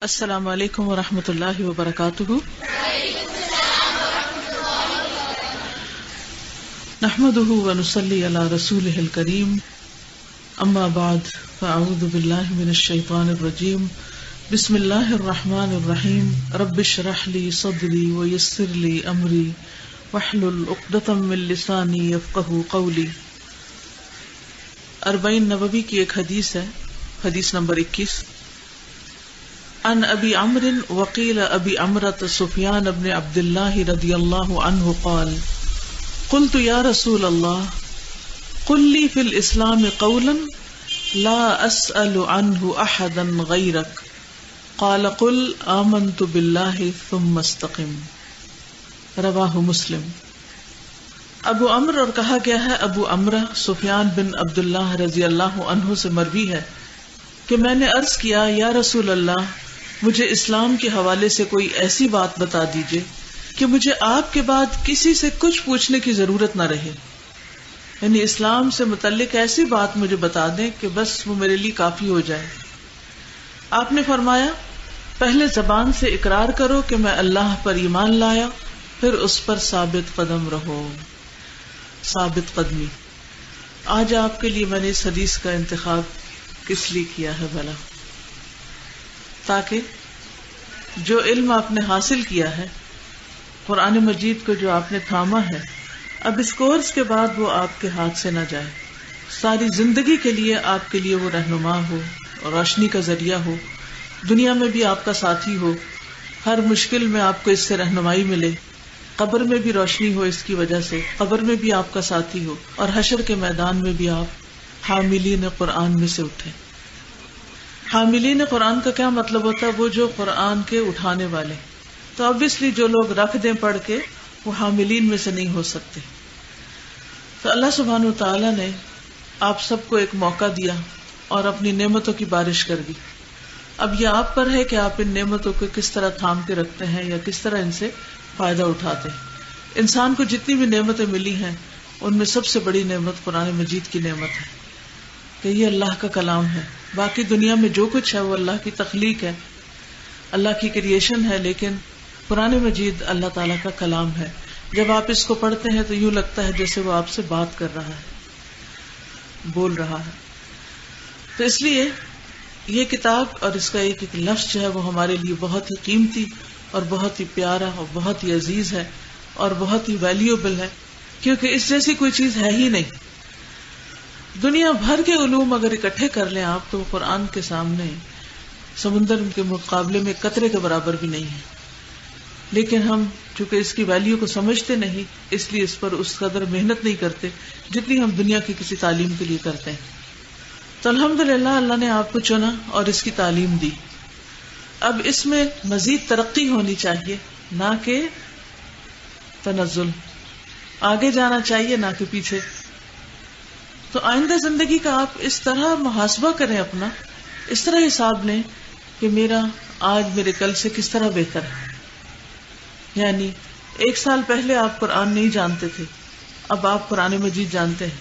السلام علیکم ورحمۃ اللہ وبرکاتہ. نحمده ونصلي على رسوله الكريم. اما بعد فاعوذ باللہ من الشیطان الرجیم. بسم اللہ الرحمن الرحیم. رب اشرح لي صدری ويسر لي امری واحلل عقدۃ من لسانی یفقهوا قولی. 40 نبوی کی ایک حدیث ہے، حدیث نمبر 21. عن ابی عمرو وقیل ابی عمرة سفیان بن عبد الله رضی اللہ عنہ قال قلت یا رسول اللہ قل لی فی الاسلام قولا لا اسأل عنہ احدا غیرک قال قل آمنت باللہ ثم استقم. رواہ مسلم. ابو عمرو اور کہا گیا ہے ابو عمرہ سفیان بن عبد اللہ رضی اللہ عنہ سے مروی ہے کہ میں نے عرض کیا یا رسول اللہ مجھے اسلام کے حوالے سے کوئی ایسی بات بتا دیجئے کہ مجھے آپ کے بعد کسی سے کچھ پوچھنے کی ضرورت نہ رہے. یعنی اسلام سے متعلق ایسی بات مجھے بتا دیں کہ بس وہ میرے لیے کافی ہو جائے. آپ نے فرمایا پہلے زبان سے اقرار کرو کہ میں اللہ پر ایمان لایا، پھر اس پر ثابت قدم رہو. ثابت قدمی. آج آپ کے لیے میں نے اس حدیث کا انتخاب کس لیے کیا ہے بھلا؟ تاکہ جو علم آپ نے حاصل کیا ہے، قرآن مجید کو جو آپ نے تھاما ہے، اب اس کورس کے بعد وہ آپ کے ہاتھ سے نہ جائے. ساری زندگی کے لیے آپ کے لیے وہ رہنما ہو اور روشنی کا ذریعہ ہو. دنیا میں بھی آپ کا ساتھی ہو، ہر مشکل میں آپ کو اس سے رہنمائی ملے. قبر میں بھی روشنی ہو اس کی وجہ سے، قبر میں بھی آپ کا ساتھی ہو، اور حشر کے میدان میں بھی آپ حاملین قرآن میں سے اٹھے. حاملین قرآن کا کیا مطلب ہوتا ہے؟ وہ جو قرآن کے اٹھانے والے. تو obviously جو لوگ رکھ دیں پڑھ کے وہ حاملین میں سے نہیں ہو سکتے. تو اللہ سبحانہ و تعالیٰ نے آپ سب کو ایک موقع دیا اور اپنی نعمتوں کی بارش کر دی. اب یہ آپ پر ہے کہ آپ ان نعمتوں کو کس طرح تھام کے رکھتے ہیں یا کس طرح ان سے فائدہ اٹھاتے ہیں. انسان کو جتنی بھی نعمتیں ملی ہیں ان میں سب سے بڑی نعمت قرآن مجید کی نعمت ہے کہ یہ اللہ کا کلام ہے. باقی دنیا میں جو کچھ ہے وہ اللہ کی تخلیق ہے، اللہ کی کریشن ہے، لیکن قرآن مجید اللہ تعالیٰ کا کلام ہے. جب آپ اس کو پڑھتے ہیں تو یوں لگتا ہے جیسے وہ آپ سے بات کر رہا ہے، بول رہا ہے. تو اس لیے یہ کتاب اور اس کا ایک ایک لفظ جو ہے وہ ہمارے لیے بہت ہی قیمتی اور بہت ہی پیارا اور بہت ہی عزیز ہے اور بہت ہی ویلیوبل ہے، کیونکہ اس جیسی کوئی چیز ہے ہی نہیں. دنیا بھر کے علوم اگر اکٹھے کر لیں آپ تو قرآن کے سامنے سمندر کے مقابلے میں قطرے کے برابر بھی نہیں ہے. لیکن ہم چونکہ اس کی ویلیو کو سمجھتے نہیں، اس لیے اس پر اس قدر محنت نہیں کرتے جتنی ہم دنیا کی کسی تعلیم کے لیے کرتے ہیں. تو الحمدللہ اللہ نے آپ کو چنا اور اس کی تعلیم دی. اب اس میں مزید ترقی ہونی چاہیے، نہ کہ تنزل. آگے جانا چاہیے نہ کہ پیچھے. تو آئندہ زندگی کا آپ اس طرح محاسبہ کریں، اپنا اس طرح حساب لیں کہ میرا آج میرے کل سے کس طرح بہتر ہے. یعنی 1 سال پہلے آپ قرآن نہیں جانتے تھے، اب آپ قرآن مجید جانتے ہیں.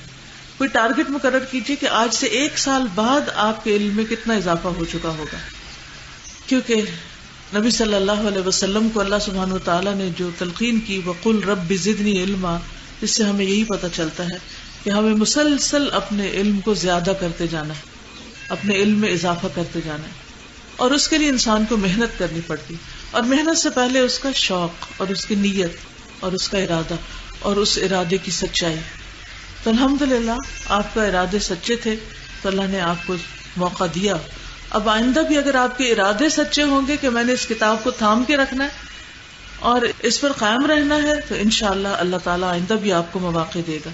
کوئی ٹارگٹ مقرر کیجئے کہ آج سے 1 سال بعد آپ کے علم میں کتنا اضافہ ہو چکا ہوگا. کیونکہ نبی صلی اللہ علیہ وسلم کو اللہ سبحانہ وتعالیٰ نے جو تلقین کی وَقُلْ رَبِّ زِدْنِي عِلْمًا، اس سے ہمیں یہی پتہ چلتا ہے کہ ہمیں مسلسل اپنے علم کو زیادہ کرتے جانا ہے، اپنے علم میں اضافہ کرتے جانا ہے. اور اس کے لیے انسان کو محنت کرنی پڑتی، اور محنت سے پہلے اس کا شوق اور اس کی نیت اور اس کا ارادہ اور اس ارادے کی سچائی. تو الحمدللہ آپ کا ارادے سچے تھے تو اللہ نے آپ کو موقع دیا. اب آئندہ بھی اگر آپ کے ارادے سچے ہوں گے کہ میں نے اس کتاب کو تھام کے رکھنا ہے اور اس پر قائم رہنا ہے تو انشاءاللہ اللہ تعالیٰ آئندہ بھی آپ کو مواقع دے گا.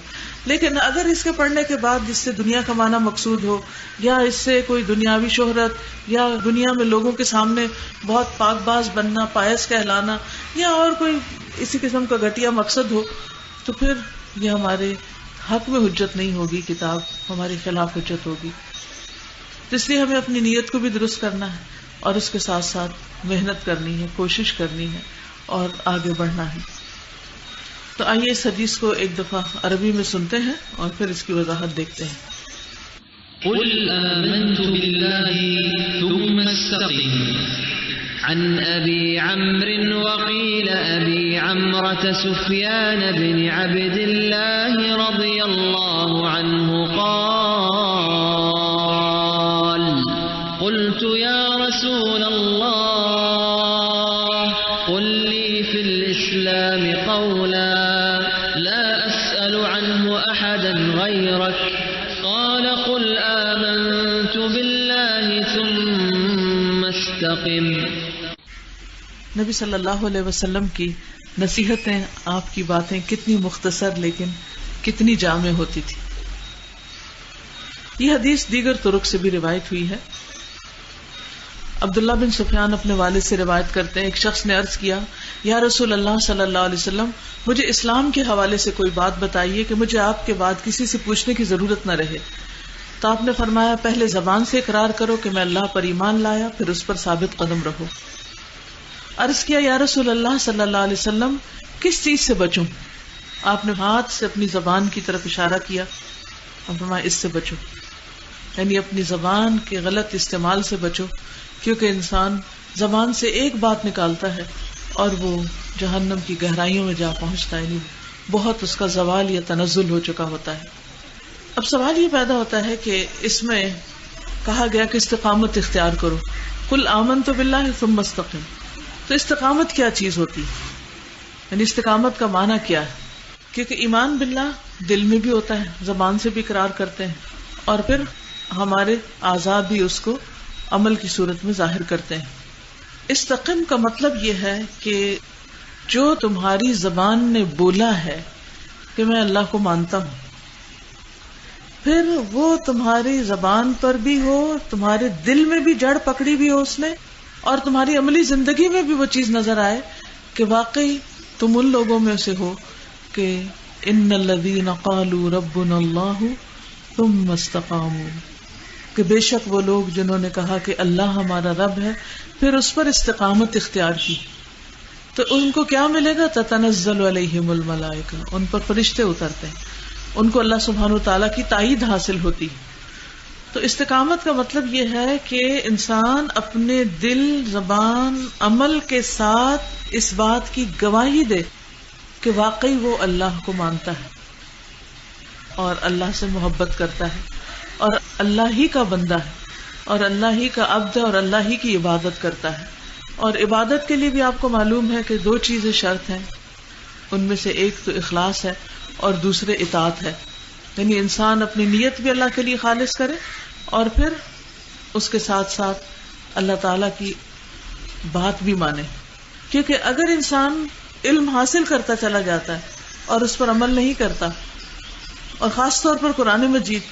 لیکن اگر اس کے پڑھنے کے بعد جس سے دنیا کمانا مقصود ہو، یا اس سے کوئی دنیاوی شہرت، یا دنیا میں لوگوں کے سامنے بہت پاک باز بننا، پائس کہلانا، یا اور کوئی اسی قسم کا گھٹیا مقصد ہو، تو پھر یہ ہمارے حق میں حجت نہیں ہوگی، کتاب ہمارے خلاف حجت ہوگی. تو اس لیے ہمیں اپنی نیت کو بھی درست کرنا ہے اور اس کے ساتھ ساتھ محنت کرنی ہے، کوشش کرنی ہے اور آگے بڑھنا ہے. تو آئیے اس حدیث کو ایک دفعہ عربی میں سنتے ہیں اور پھر اس کی وضاحت دیکھتے ہیں. قل آمنت باللہ ثم استقم عن أبي عمرو وقيل أبي عمرة سفيان بن عبد الله رضي الله عنه قال قلت يا رسول الله قل لي في الإسلام قولا لا أسأل عنه أحدا غيرك قال قل آمنت بالله ثم استقم. نبی صلی اللہ علیہ وسلم کی نصیحتیں، آپ کی باتیں کتنی مختصر لیکن کتنی جامع ہوتی تھی. یہ حدیث دیگر طرق سے بھی روایت ہوئی ہے. عبداللہ بن سفیان اپنے والد سے روایت کرتے ہیں، ایک شخص نے عرض کیا یا رسول اللہ صلی اللہ علیہ وسلم مجھے اسلام کے حوالے سے کوئی بات بتائیے کہ مجھے آپ کے بعد کسی سے پوچھنے کی ضرورت نہ رہے. تو آپ نے فرمایا پہلے زبان سے اقرار کرو کہ میں اللہ پر ایمان لایا، پھر اس پر ثابت قدم رہو. عرض کیا یا رسول اللہ صلی اللہ علیہ وسلم کس چیز سے بچوں؟ آپ نے ہاتھ سے اپنی زبان کی طرف اشارہ کیا اور فرمایا اس سے بچو، یعنی اپنی زبان کے غلط استعمال سے بچو، کیونکہ انسان زبان سے ایک بات نکالتا ہے اور وہ جہنم کی گہرائیوں میں جا پہنچتا ہے، یعنی بہت اس کا زوال یا تنزل ہو چکا ہوتا ہے. اب سوال یہ پیدا ہوتا ہے کہ اس میں کہا گیا کہ استقامت اختیار کرو، قل آمنت باللہ ثم استقم. تو استقامت کیا چیز ہوتی ہے، یعنی استقامت کا معنی کیا ہے؟ کیونکہ ایمان باللہ دل میں بھی ہوتا ہے، زبان سے بھی اقرار کرتے ہیں، اور پھر ہمارے اعضاء بھی اس کو عمل کی صورت میں ظاہر کرتے ہیں. استقم کا مطلب یہ ہے کہ جو تمہاری زبان نے بولا ہے کہ میں اللہ کو مانتا ہوں، پھر وہ تمہاری زبان پر بھی ہو، تمہارے دل میں بھی جڑ پکڑی بھی ہو اس نے، اور تمہاری عملی زندگی میں بھی وہ چیز نظر آئے کہ واقعی تم ان لوگوں میں سے ہو کہ ان الذین قالوا ربنا اللہ ثم استقاموا، کہ بے شک وہ لوگ جنہوں نے کہا کہ اللہ ہمارا رب ہے پھر اس پر استقامت اختیار کی، تو ان کو کیا ملے گا؟ تتنزل علیہم الملائکہ، ان پر فرشتے اترتے ہیں، ان کو اللہ سبحانہ وتعالیٰ کی تائید حاصل ہوتی. تو استقامت کا مطلب یہ ہے کہ انسان اپنے دل، زبان، عمل کے ساتھ اس بات کی گواہی دے کہ واقعی وہ اللہ کو مانتا ہے اور اللہ سے محبت کرتا ہے اور اللہ ہی کا بندہ ہے اور اللہ ہی کا عبد ہے اور اللہ ہی کی عبادت کرتا ہے. اور عبادت کے لیے بھی آپ کو معلوم ہے کہ دو چیزیں شرط ہیں، ان میں سے ایک تو اخلاص ہے اور دوسرے اطاعت ہے، یعنی انسان اپنی نیت بھی اللہ کے لیے خالص کرے اور پھر اس کے ساتھ ساتھ اللہ تعالی کی بات بھی مانے. کیونکہ اگر انسان علم حاصل کرتا چلا جاتا ہے اور اس پر عمل نہیں کرتا، اور خاص طور پر قرآن مجید،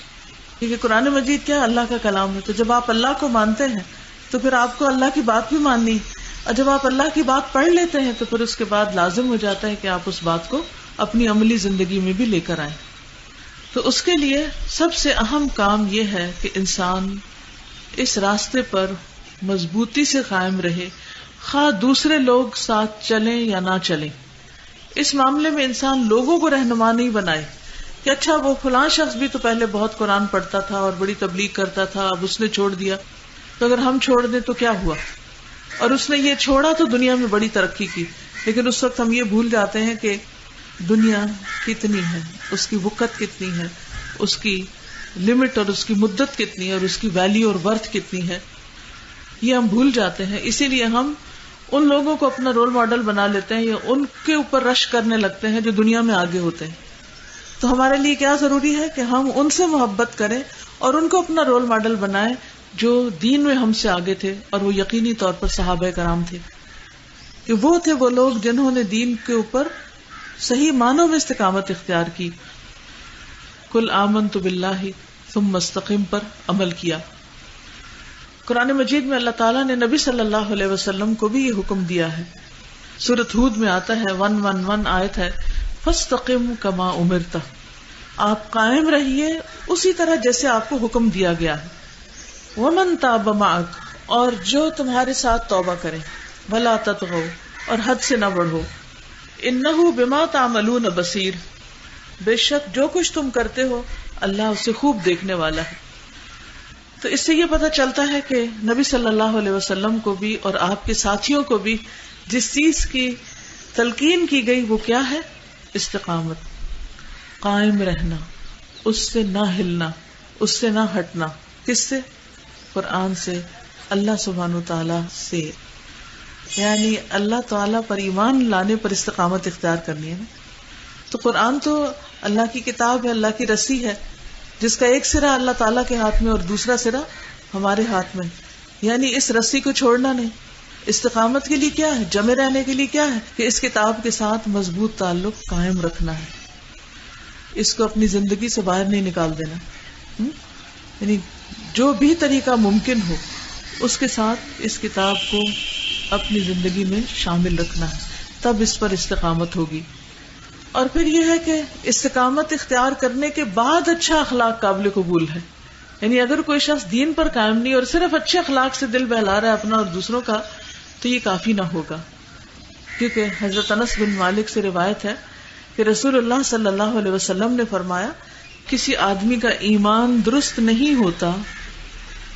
کیونکہ قرآن مجید کیا ہے؟ اللہ کا کلام ہے. تو جب آپ اللہ کو مانتے ہیں تو پھر آپ کو اللہ کی بات بھی ماننی، اور جب آپ اللہ کی بات پڑھ لیتے ہیں تو پھر اس کے بعد لازم ہو جاتا ہے کہ آپ اس بات کو اپنی عملی زندگی میں بھی لے کر آئیں. تو اس کے لیے سب سے اہم کام یہ ہے کہ انسان اس راستے پر مضبوطی سے قائم رہے، خواہ دوسرے لوگ ساتھ چلیں یا نہ چلیں. اس معاملے میں انسان لوگوں کو رہنما نہیں بنائے کہ اچھا وہ فلاں شخص بھی تو پہلے بہت قرآن پڑھتا تھا اور بڑی تبلیغ کرتا تھا، اب اس نے چھوڑ دیا، تو اگر ہم چھوڑ دیں تو کیا ہوا؟ اور اس نے یہ چھوڑا تو دنیا میں بڑی ترقی کی، لیکن اس وقت ہم یہ بھول جاتے ہیں کہ دنیا کتنی ہے، اس کی وقت کتنی ہے، اس کی لمٹ اور اس کی مدت کتنی ہے، اور اس کی ویلیو اور ورتھ کتنی ہے، یہ ہم بھول جاتے ہیں. اسی لیے ہم ان لوگوں کو اپنا رول ماڈل بنا لیتے ہیں یا ان کے اوپر رش کرنے لگتے ہیں جو دنیا میں آگے ہوتے ہیں. تو ہمارے لیے کیا ضروری ہے کہ ہم ان سے محبت کریں اور ان کو اپنا رول ماڈل بنائیں جو دین میں ہم سے آگے تھے، اور وہ یقینی طور پر صحابہ کرام تھے، کہ وہ تھے وہ لوگ جنہوں نے دین کے اوپر صحیح معنوں میں استقامت اختیار کی. قل آمنت باللہ ثم استقم پر عمل کیا. قرآن مجید میں اللہ تعالیٰ نے نبی صلی اللہ علیہ وسلم کو بھی یہ حکم دیا ہے. سورۃ ہود میں آتا ہے 111 آیت ہے، فاستقم کما امرت، آپ قائم رہیے اسی طرح جیسے آپ کو حکم دیا گیا ہے. ومن تاب معک، اور جو تمہارے ساتھ توبہ کرے، ولا تطغوا، اور حد سے نہ بڑھو، انہ بما تعملون بصیر، بے شک جو کچھ تم کرتے ہو اللہ اسے خوب دیکھنے والا ہے. تو اس سے یہ پتہ چلتا ہے کہ نبی صلی اللہ علیہ وسلم کو بھی اور آپ کے ساتھیوں کو بھی جس چیز کی تلقین کی گئی وہ کیا ہے؟ استقامت، قائم رہنا، اس سے نہ ہلنا، اس سے نہ ہٹنا. کس سے؟ قرآن سے، اللہ سبحانہ تعالی سے. یعنی اللہ تعالی پر ایمان لانے پر استقامت اختیار کرنی ہے نا. تو قرآن تو اللہ کی کتاب ہے، اللہ کی رسی ہے، جس کا ایک سرا اللہ تعالیٰ کے ہاتھ میں اور دوسرا سرا ہمارے ہاتھ میں. یعنی اس رسی کو چھوڑنا نہیں. استقامت کے لیے کیا ہے؟ جمے رہنے کے لیے کیا ہے؟ کہ اس کتاب کے ساتھ مضبوط تعلق قائم رکھنا ہے، اس کو اپنی زندگی سے باہر نہیں نکال دینا. یعنی جو بھی طریقہ ممکن ہو اس کے ساتھ اس کتاب کو اپنی زندگی میں شامل رکھنا ہے، تب اس پر استقامت ہوگی. اور پھر یہ ہے کہ استقامت اختیار کرنے کے بعد اچھا اخلاق قابل قبول ہے. یعنی اگر کوئی شخص دین پر قائم نہیں اور صرف اچھے اخلاق سے دل بہلا رہا ہے اپنا اور دوسروں کا، تو یہ کافی نہ ہوگا. کیونکہ حضرت انس بن مالک سے روایت ہے کہ رسول اللہ صلی اللہ علیہ وسلم نے فرمایا کسی آدمی کا ایمان درست نہیں ہوتا،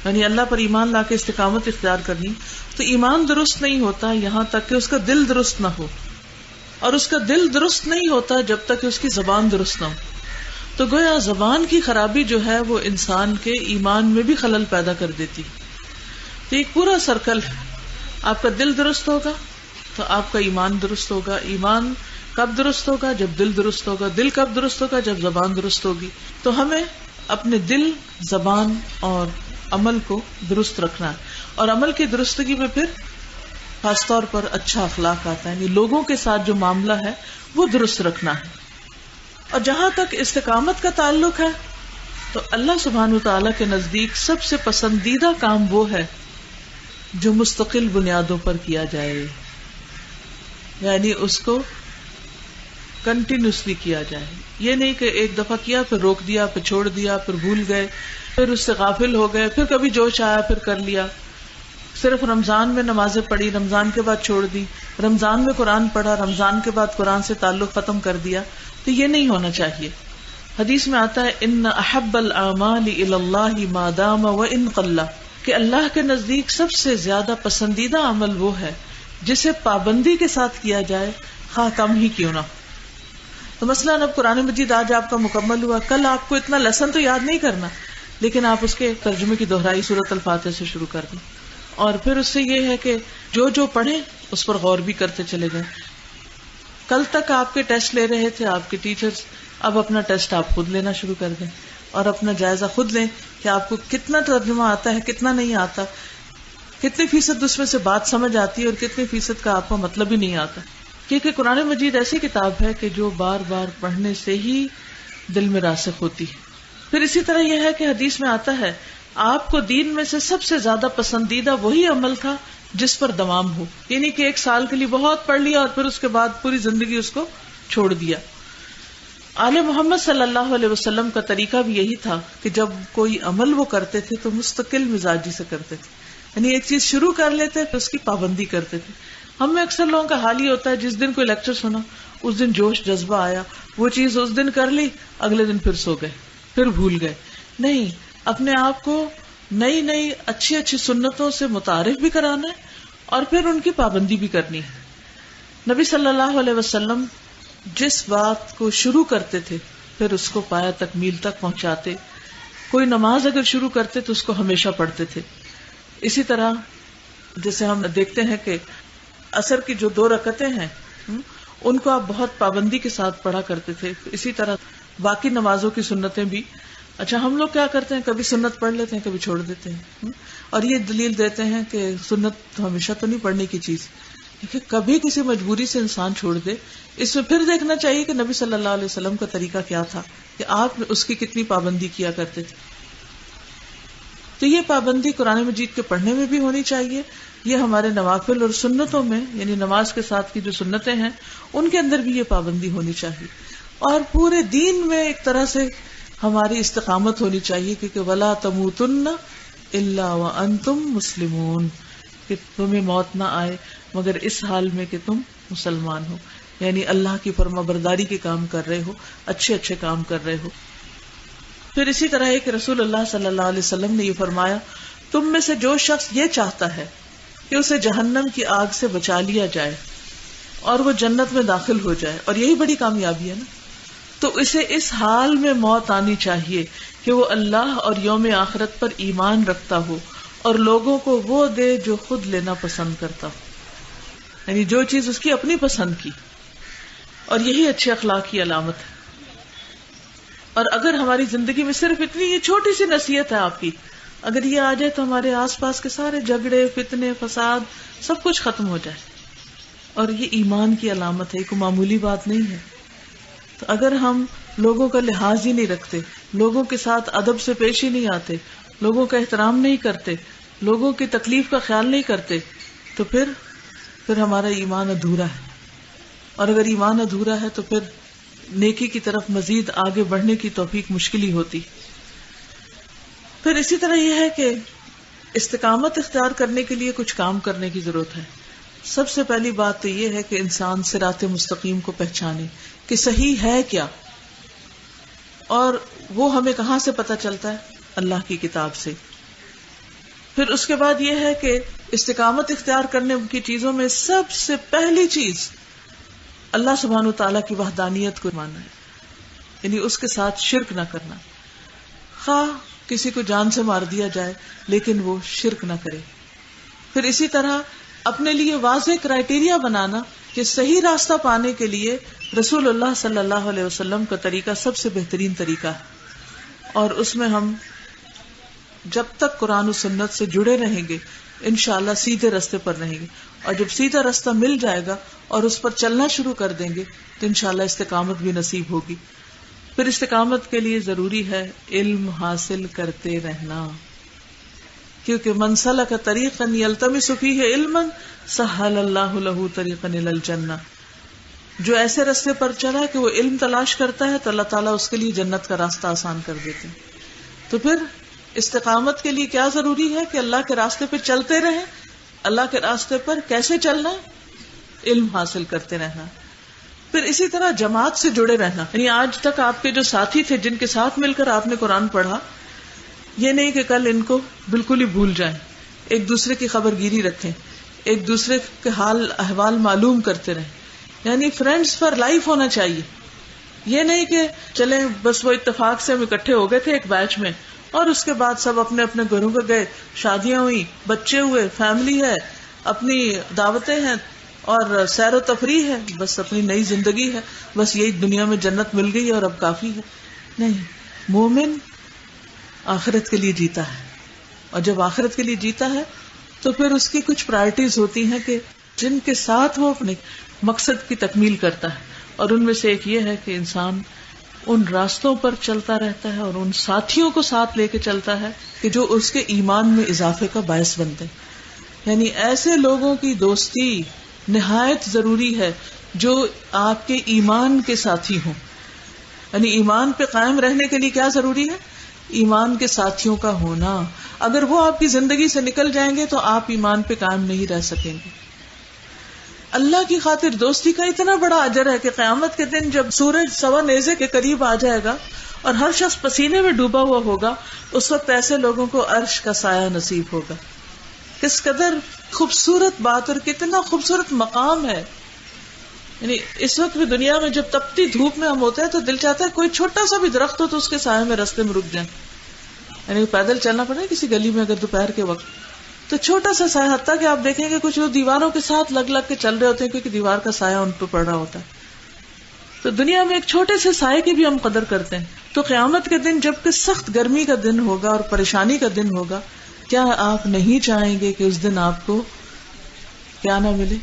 یعنی اللہ پر ایمان لا کے استقامت اختیار کرنی، تو ایمان درست نہیں ہوتا یہاں تک کہ اس کا دل درست نہ ہو، اور اس کا دل درست نہیں ہوتا جب تک کہ اس کی زبان درست نہ ہو. تو گویا زبان کی خرابی جو ہے وہ انسان کے ایمان میں بھی خلل پیدا کر دیتی. تو ایک پورا سرکل ہے. آپ کا دل درست ہوگا تو آپ کا ایمان درست ہوگا. ایمان کب درست ہوگا؟ جب دل درست ہوگا. دل کب درست ہوگا؟ جب زبان درست ہوگی. تو ہمیں اپنے دل، زبان اور عمل کو درست رکھنا ہے. اور عمل کی درستگی میں پھر خاص طور پر اچھا اخلاق آتا ہے، یعنی لوگوں کے ساتھ جو معاملہ ہے وہ درست رکھنا ہے. اور جہاں تک استقامت کا تعلق ہے تو اللہ سبحانہ وتعالی کے نزدیک سب سے پسندیدہ کام وہ ہے جو مستقل بنیادوں پر کیا جائے، یعنی اس کو کنٹینیوسلی کیا جائے. یہ نہیں کہ ایک دفعہ کیا پھر روک دیا، پھر چھوڑ دیا، پھر بھول گئے، پھر اس سے غافل ہو گئے، پھر کبھی جوش آیا پھر کر لیا. صرف رمضان میں نمازیں پڑھی، رمضان کے بعد چھوڑ دی، رمضان میں قرآن پڑھا، رمضان کے بعد قرآن سے تعلق ختم کر دیا. تو یہ نہیں ہونا چاہیے. حدیث میں آتا ہے ان احب الاعمال الی اللہ ما دام وان قل، کہ اللہ کے نزدیک سب سے زیادہ پسندیدہ عمل وہ ہے جسے پابندی کے ساتھ کیا جائے، خواہ کم ہی کیوں نہ. تو مثلاً اب قرآن مجید آج آپ کا مکمل ہوا، کل آپ کو اتنا لیسن تو یاد نہیں کرنا، لیکن آپ اس کے ترجمے کی دہرائی سورۃ الفاتحہ سے شروع کر دیں. اور پھر اس سے یہ ہے کہ جو پڑھیں اس پر غور بھی کرتے چلے گئے. کل تک آپ کے ٹیسٹ لے رہے تھے آپ کے ٹیچرز، اب اپنا ٹیسٹ آپ خود لینا شروع کر دیں اور اپنا جائزہ خود لیں کہ آپ کو کتنا ترجمہ آتا ہے، کتنا نہیں آتا، کتنے فیصد اس میں سے بات سمجھ آتی ہے اور کتنے فیصد کا آپ کو مطلب ہی نہیں آتا. کیونکہ قرآن مجید ایسی کتاب ہے کہ جو بار بار پڑھنے سے ہی دل میں راسخ ہوتی ہے. پھر اسی طرح یہ ہے کہ حدیث میں آتا ہے آپ کو دین میں سے سب سے زیادہ پسندیدہ وہی عمل تھا جس پر دوام ہو، یعنی کہ ایک سال کے لیے بہت پڑھ لیا اور پھر اس کے بعد پوری زندگی اس کو چھوڑ دیا. آل محمد صلی اللہ علیہ وسلم کا طریقہ بھی یہی تھا کہ جب کوئی عمل وہ کرتے تھے تو مستقل مزاجی سے کرتے تھے، یعنی ایک چیز شروع کر لیتے تو اس کی پابندی کرتے تھے. ہم میں اکثر لوگوں کا حال یہ ہوتا ہے جس دن کوئی لیکچر سنا اس دن جوش جذبہ آیا، وہ چیز اس دن کر لی، اگلے دن پھر سو گئے، پھر بھول گئے. نہیں، اپنے آپ کو نئی نئی اچھی اچھی سنتوں سے متعارف بھی کرانا ہے اور پھر ان کی پابندی بھی کرنی ہے. نبی صلی اللہ علیہ وسلم جس بات کو شروع کرتے تھے پھر اس کو پایا تکمیل تک پہنچاتے. کوئی نماز اگر شروع کرتے تو اس کو ہمیشہ پڑھتے تھے. اسی طرح جیسے ہم دیکھتے ہیں کہ عصر کی جو 2 رکعتیں ہیں ان کو آپ بہت پابندی کے ساتھ پڑھا کرتے تھے. اسی طرح باقی نمازوں کی سنتیں بھی. اچھا، ہم لوگ کیا کرتے ہیں، کبھی سنت پڑھ لیتے ہیں کبھی چھوڑ دیتے ہیں، اور یہ دلیل دیتے ہیں کہ سنت ہمیشہ تو نہیں پڑھنے کی چیز، کہ کبھی کسی مجبوری سے انسان چھوڑ دے. اس میں پھر دیکھنا چاہیے کہ نبی صلی اللہ علیہ وسلم کا طریقہ کیا تھا، کہ آپ اس کی کتنی پابندی کیا کرتے تھے. تو یہ پابندی قرآن مجید کے پڑھنے میں بھی ہونی چاہیے. یہ ہمارے نوافل اور سنتوں میں، یعنی نماز کے ساتھ کی جو سنتیں ہیں ان کے اندر بھی یہ پابندی ہونی چاہیے. اور پورے دین میں ایک طرح سے ہماری استقامت ہونی چاہیے، کیونکہ وَلَا تَمُوتُنَّ إِلَّا وَأَنْتُمْ مُسْلِمُونَ، کہ تمہیں موت نہ آئے مگر اس حال میں کہ تم مسلمان ہو، یعنی اللہ کی فرما برداری کے کام کر رہے ہو، اچھے اچھے کام کر رہے ہو. پھر اسی طرح ایک رسول اللہ صلی اللہ علیہ وسلم نے یہ فرمایا، تم میں سے جو شخص یہ چاہتا ہے کہ اسے جہنم کی آگ سے بچا لیا جائے اور وہ جنت میں داخل ہو جائے، اور یہی بڑی کامیابی ہے نا، تو اسے اس حال میں موت آنی چاہیے کہ وہ اللہ اور یوم آخرت پر ایمان رکھتا ہو اور لوگوں کو وہ دے جو خود لینا پسند کرتا ہو، یعنی جو چیز اس کی اپنی پسند کی، اور یہی اچھے اخلاق کی علامت ہے۔ اور اگر ہماری زندگی میں صرف اتنی یہ چھوٹی سی نصیحت ہے آپ کی، اگر یہ آ جائے تو ہمارے آس پاس کے سارے جھگڑے، فتنے، فساد سب کچھ ختم ہو جائے، اور یہ ایمان کی علامت ہے، کوئی معمولی بات نہیں ہے۔ تو اگر ہم لوگوں کا لحاظ ہی نہیں رکھتے، لوگوں کے ساتھ ادب سے پیش ہی نہیں آتے، لوگوں کا احترام نہیں کرتے، لوگوں کی تکلیف کا خیال نہیں کرتے، تو پھر ہمارا ایمان ادھورا ہے، اور اگر ایمان ادھورا ہے تو پھر نیکی کی طرف مزید آگے بڑھنے کی توفیق مشکل ہی ہوتی۔ پھر اسی طرح یہ ہے کہ استقامت اختیار کرنے کے لیے کچھ کام کرنے کی ضرورت ہے۔ سب سے پہلی بات تو یہ ہے کہ انسان صراط مستقیم کو پہچانے کہ صحیح ہے کیا، اور وہ ہمیں کہاں سے پتہ چلتا ہے؟ اللہ کی کتاب سے۔ پھر اس کے بعد یہ ہے کہ استقامت اختیار کرنے کی چیزوں میں سب سے پہلی چیز اللہ سبحانہ وتعالیٰ کی وحدانیت کو ماننا ہے، یعنی اس کے ساتھ شرک نہ کرنا، خواہ کسی کو جان سے مار دیا جائے لیکن وہ شرک نہ کرے۔ پھر اسی طرح اپنے لیے واضح کرائیٹیریا بنانا کہ صحیح راستہ پانے کے لیے رسول اللہ صلی اللہ علیہ وسلم کا طریقہ سب سے بہترین طریقہ ہے، اور اس میں ہم جب تک قرآن و سنت سے جڑے رہیں گے انشاءاللہ سیدھے راستے پر رہیں گے، اور جب سیدھا راستہ مل جائے گا اور اس پر چلنا شروع کر دیں گے تو انشاءاللہ استقامت بھی نصیب ہوگی۔ پھر استقامت کے لیے ضروری ہے علم حاصل کرتے رہنا، کیونکہ من سلک طریقا یلتمس فیہ علما سہل اللہ لہ طریقا الی الجنہ، جو ایسے راستے پر چلا کہ وہ علم تلاش کرتا ہے تو اللہ تعالیٰ اس کے لیے جنت کا راستہ آسان کر دیتے ہیں۔ تو پھر استقامت کے لیے کیا ضروری ہے کہ اللہ کے راستے پہ چلتے رہیں۔ اللہ کے راستے پر کیسے چلنا؟ علم حاصل کرتے رہنا۔ پھر اسی طرح جماعت سے جڑے رہنا، یعنی آج تک آپ کے جو ساتھی تھے جن کے ساتھ مل کر آپ نے قرآن پڑھا، یہ نہیں کہ کل ان کو بالکل ہی بھول جائیں، ایک دوسرے کی خبر گیری رکھیں، ایک دوسرے کے حال احوال معلوم کرتے رہیں، یعنی فرینڈز فار لائف ہونا چاہیے۔ یہ نہیں کہ چلیں بس وہ اتفاق سے ہم اکٹھے ہو گئے تھے ایک بیچ میں اور اس کے بعد سب اپنے اپنے گھروں کو گئے، شادیاں ہوئی، بچے ہوئے، فیملی ہے، اپنی دعوتیں ہیں اور سیر و تفریح ہے، بس اپنی نئی زندگی ہے، بس یہی دنیا میں جنت مل گئی اور اب کافی ہے۔ نہیں، مومن آخرت کے لیے جیتا ہے، اور جب آخرت کے لیے جیتا ہے تو پھر اس کی کچھ پرائرٹیز ہوتی ہیں کہ جن کے ساتھ وہ اپنے مقصد کی تکمیل کرتا ہے، اور ان میں سے ایک یہ ہے کہ انسان ان راستوں پر چلتا رہتا ہے اور ان ساتھیوں کو ساتھ لے کے چلتا ہے کہ جو اس کے ایمان میں اضافے کا باعث بنتے ہیں۔ یعنی ایسے لوگوں کی دوستی نہایت ضروری ہے جو آپ کے ایمان کے ساتھی ہوں۔ یعنی ایمان پہ قائم رہنے کے لیے کیا ضروری ہے؟ ایمان کے ساتھیوں کا ہونا۔ اگر وہ آپ کی زندگی سے نکل جائیں گے تو آپ ایمان پہ قائم نہیں رہ سکیں گے۔ اللہ کی خاطر دوستی کا اتنا بڑا اجر ہے کہ قیامت کے دن جب سورج سوا نیزے کے قریب آ جائے گا اور ہر شخص پسینے میں ڈوبا ہوا ہوگا، اس وقت ایسے لوگوں کو عرش کا سایہ نصیب ہوگا۔ کس قدر خوبصورت بات اور کتنا خوبصورت مقام ہے۔ یعنی اس وقت بھی دنیا میں جب تپتی دھوپ میں ہم ہوتے ہیں تو دل چاہتا ہے کوئی چھوٹا سا بھی درخت ہو تو اس کے سائے میں رستے میں رک جائیں، یعنی پیدل چلنا پڑے کسی گلی میں اگر دوپہر کے وقت تو چھوٹا سا سایہ، حتیٰ کہ آپ دیکھیں گے کچھ لوگ دیواروں کے ساتھ لگ لگ کے چل رہے ہوتے ہیں کیونکہ دیوار کا سایہ ان پہ پڑ رہا ہوتا ہے۔ تو دنیا میں ایک چھوٹے سے سائے کی بھی ہم قدر کرتے ہیں، تو قیامت کے دن جب کہ سخت گرمی کا دن ہوگا اور پریشانی کا دن ہوگا، کیا آپ نہیں چاہیں گے کہ اس دن آپ کو کیا نہ ملے؟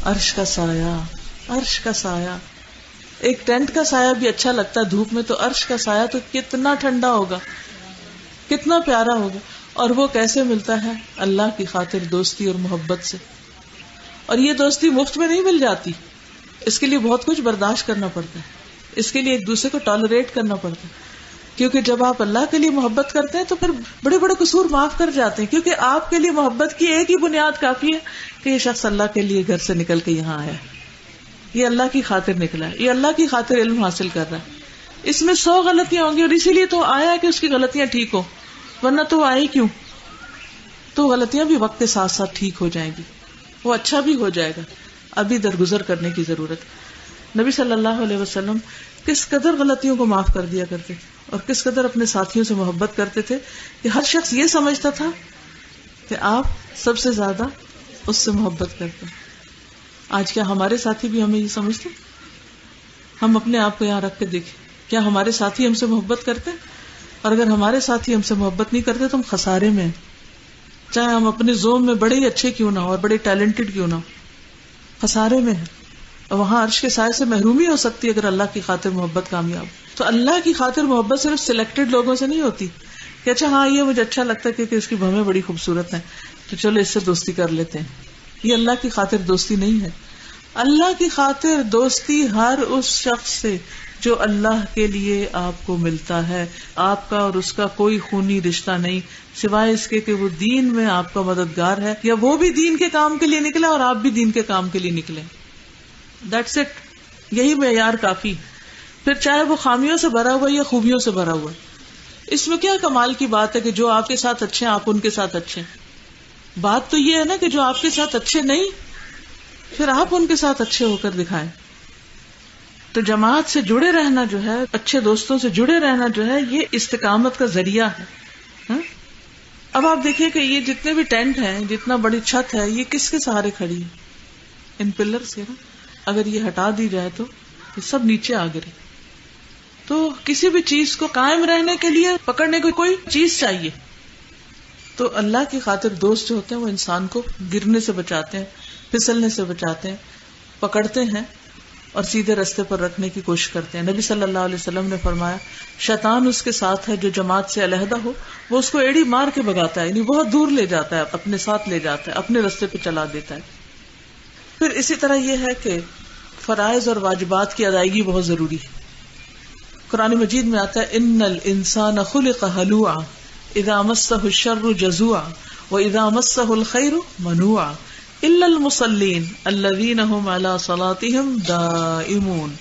عرش کا سایہ۔ عرش کا سایہ، ایک ٹینٹ کا سایہ بھی اچھا لگتا ہے دھوپ میں، تو عرش کا سایہ تو کتنا ٹھنڈا ہوگا، کتنا پیارا ہوگا۔ اور وہ کیسے ملتا ہے؟ اللہ کی خاطر دوستی اور محبت سے۔ اور یہ دوستی مفت میں نہیں مل جاتی، اس کے لیے بہت کچھ برداشت کرنا پڑتا ہے، اس کے لیے ایک دوسرے کو ٹالریٹ کرنا پڑتا ہے، کیونکہ جب آپ اللہ کے لیے محبت کرتے ہیں تو پھر بڑے بڑے قصور معاف کر جاتے ہیں، کیونکہ آپ کے لیے محبت کی ایک ہی بنیاد کافی ہے کہ یہ شخص اللہ کے لیے گھر سے نکل کے یہاں آیا ہے، یہ اللہ کی خاطر نکلا ہے، یہ اللہ کی خاطر علم حاصل کر رہا ہے۔ اس میں 100 غلطیاں ہوں گی، اور اسی لیے تو آیا کہ اس کی غلطیاں ٹھیک ہو، ورنہ تو وہ آئی کیوں؟ تو غلطیاں بھی وقت کے ساتھ ساتھ ٹھیک ہو جائیں گی، وہ اچھا بھی ہو جائے گا، ابھی درگزر کرنے کی ضرورت۔ نبی صلی اللہ علیہ وسلم کس قدر غلطیوں کو معاف کر دیا کرتے اور کس قدر اپنے ساتھیوں سے محبت کرتے تھے کہ ہر شخص یہ سمجھتا تھا کہ آپ سب سے زیادہ اس سے محبت کرتے ہیں۔ آج کیا ہمارے ساتھی بھی ہمیں یہ سمجھتے؟ ہم اپنے آپ کو یہاں رکھ کے دیکھیں، کیا ہمارے ساتھی ہم سے محبت کرتے ہیں؟ اور اگر ہمارے ساتھی ہم سے محبت نہیں کرتے تو ہم خسارے میں ہیں، چاہے ہم اپنے زوم میں بڑے ہی اچھے کیوں نہ ہو اور بڑے ٹیلنٹڈ کیوں نہ ہو، خسارے میں ہیں۔ اور وہاں عرش کے سائے سے محرومی ہو سکتی ہے اگر اللہ کی خاطر محبت کامیاب۔ تو اللہ کی خاطر محبت صرف سلیکٹڈ لوگوں سے نہیں ہوتی کہ اچھا ہاں یہ مجھے اچھا لگتا ہے کیونکہ اس کی بھویں بڑی خوبصورت ہیں تو چلو اس سے دوستی کر لیتے ہیں۔ یہ اللہ کی خاطر دوستی نہیں ہے۔ اللہ کی خاطر دوستی ہر اس شخص سے جو اللہ کے لیے آپ کو ملتا ہے، آپ کا اور اس کا کوئی خونی رشتہ نہیں سوائے اس کے کہ وہ دین میں آپ کا مددگار ہے، یا وہ بھی دین کے کام کے لیے نکلا اور آپ بھی دین کے کام کے لیے نکلے۔ دیٹس اٹ، یہی معیار کافی۔ پھر چاہے وہ خامیوں سے بھرا ہوا یا خوبیوں سے بھرا ہوا، اس میں کیا کمال کی بات ہے کہ جو آپ کے ساتھ اچھے ہیں آپ ان کے ساتھ اچھے ہیں۔ بات تو یہ ہے نا کہ جو آپ کے ساتھ اچھے نہیں پھر آپ ان کے ساتھ اچھے ہو کر دکھائیں۔ تو جماعت سے جڑے رہنا جو ہے، اچھے دوستوں سے جڑے رہنا جو ہے، یہ استقامت کا ذریعہ ہے۔ اب آپ دیکھیے کہ یہ جتنے بھی ٹینٹ ہیں، جتنا بڑی چھت ہے، یہ کس کے سہارے کھڑی ہے؟ ان پلرز کے نا۔ اگر یہ ہٹا دی جائے تو یہ سب نیچے آ گرے۔ تو کسی بھی چیز کو قائم رہنے کے لیے پکڑنے کو کوئی چیز چاہیے۔ تو اللہ کی خاطر دوست جو ہوتے ہیں وہ انسان کو گرنے سے بچاتے ہیں، پھسلنے سے بچاتے ہیں، پکڑتے ہیں اور سیدھے رستے پر رکھنے کی کوشش کرتے ہیں۔ نبی صلی اللہ علیہ وسلم نے فرمایا شیطان اس کے ساتھ ہے جو جماعت سے علیحدہ ہو، وہ اس کو ایڑی مار کے بھگاتا ہے، یعنی بہت دور لے جاتا ہے، اپنے ساتھ لے جاتا ہے، اپنے رستے پہ چلا دیتا ہے۔ پھر اسی طرح یہ ہے کہ فرائض اور واجبات کی ادائیگی بہت ضروری ہے۔ قرآن مجید میں آتا ہے ان الانسان خلق ہلوعا اذا مسہ الشر جزوعا واذا مسہ الخیر منوعا الا المصلین الذین هم علی صلاتهم دائمون۔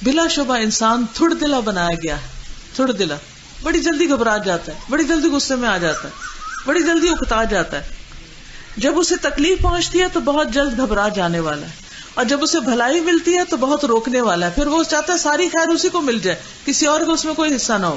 بلا شبہ انسان تھوڑ دلا بنایا گیا ہے، تھوڑ دلا، بڑی جلدی گھبرا جاتا ہے، بڑی جلدی غصے میں آ جاتا ہے، بڑی جلدی اکتا جاتا ہے، جب اسے تکلیف پہنچتی ہے تو بہت جلد گھبرا جانے والا ہے، اور جب اسے بھلائی ملتی ہے تو بہت روکنے والا ہے، پھر وہ چاہتا ہے ساری خیر اسی کو مل جائے، کسی اور کو اس میں کوئی حصہ نہ ہو،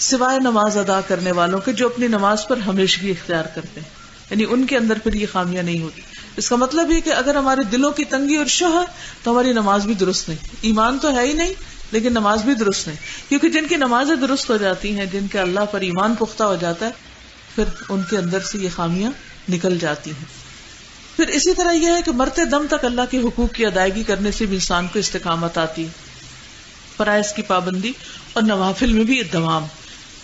سوائے نماز ادا کرنے والوں کے جو اپنی نماز پر ہمیشگی اختیار کرتے ہیں، یعنی ان کے اندر پھر یہ خامیاں نہیں ہوتی۔ اس کا مطلب یہ کہ اگر ہمارے دلوں کی تنگی اور شح ہے تو ہماری نماز بھی درست نہیں، ایمان تو ہے ہی نہیں لیکن نماز بھی درست نہیں، کیونکہ جن کی نمازیں درست ہو جاتی ہیں، جن کے اللہ پر ایمان پختہ ہو جاتا ہے، پھر ان کے اندر سے یہ خامیاں نکل جاتی ہیں۔ پھر اسی طرح یہ ہے کہ مرتے دم تک اللہ کے حقوق کی ادائیگی کرنے سے بھی انسان کو استقامت آتی ہے، فرائض کی پابندی، اور نوافل میں بھی دوام۔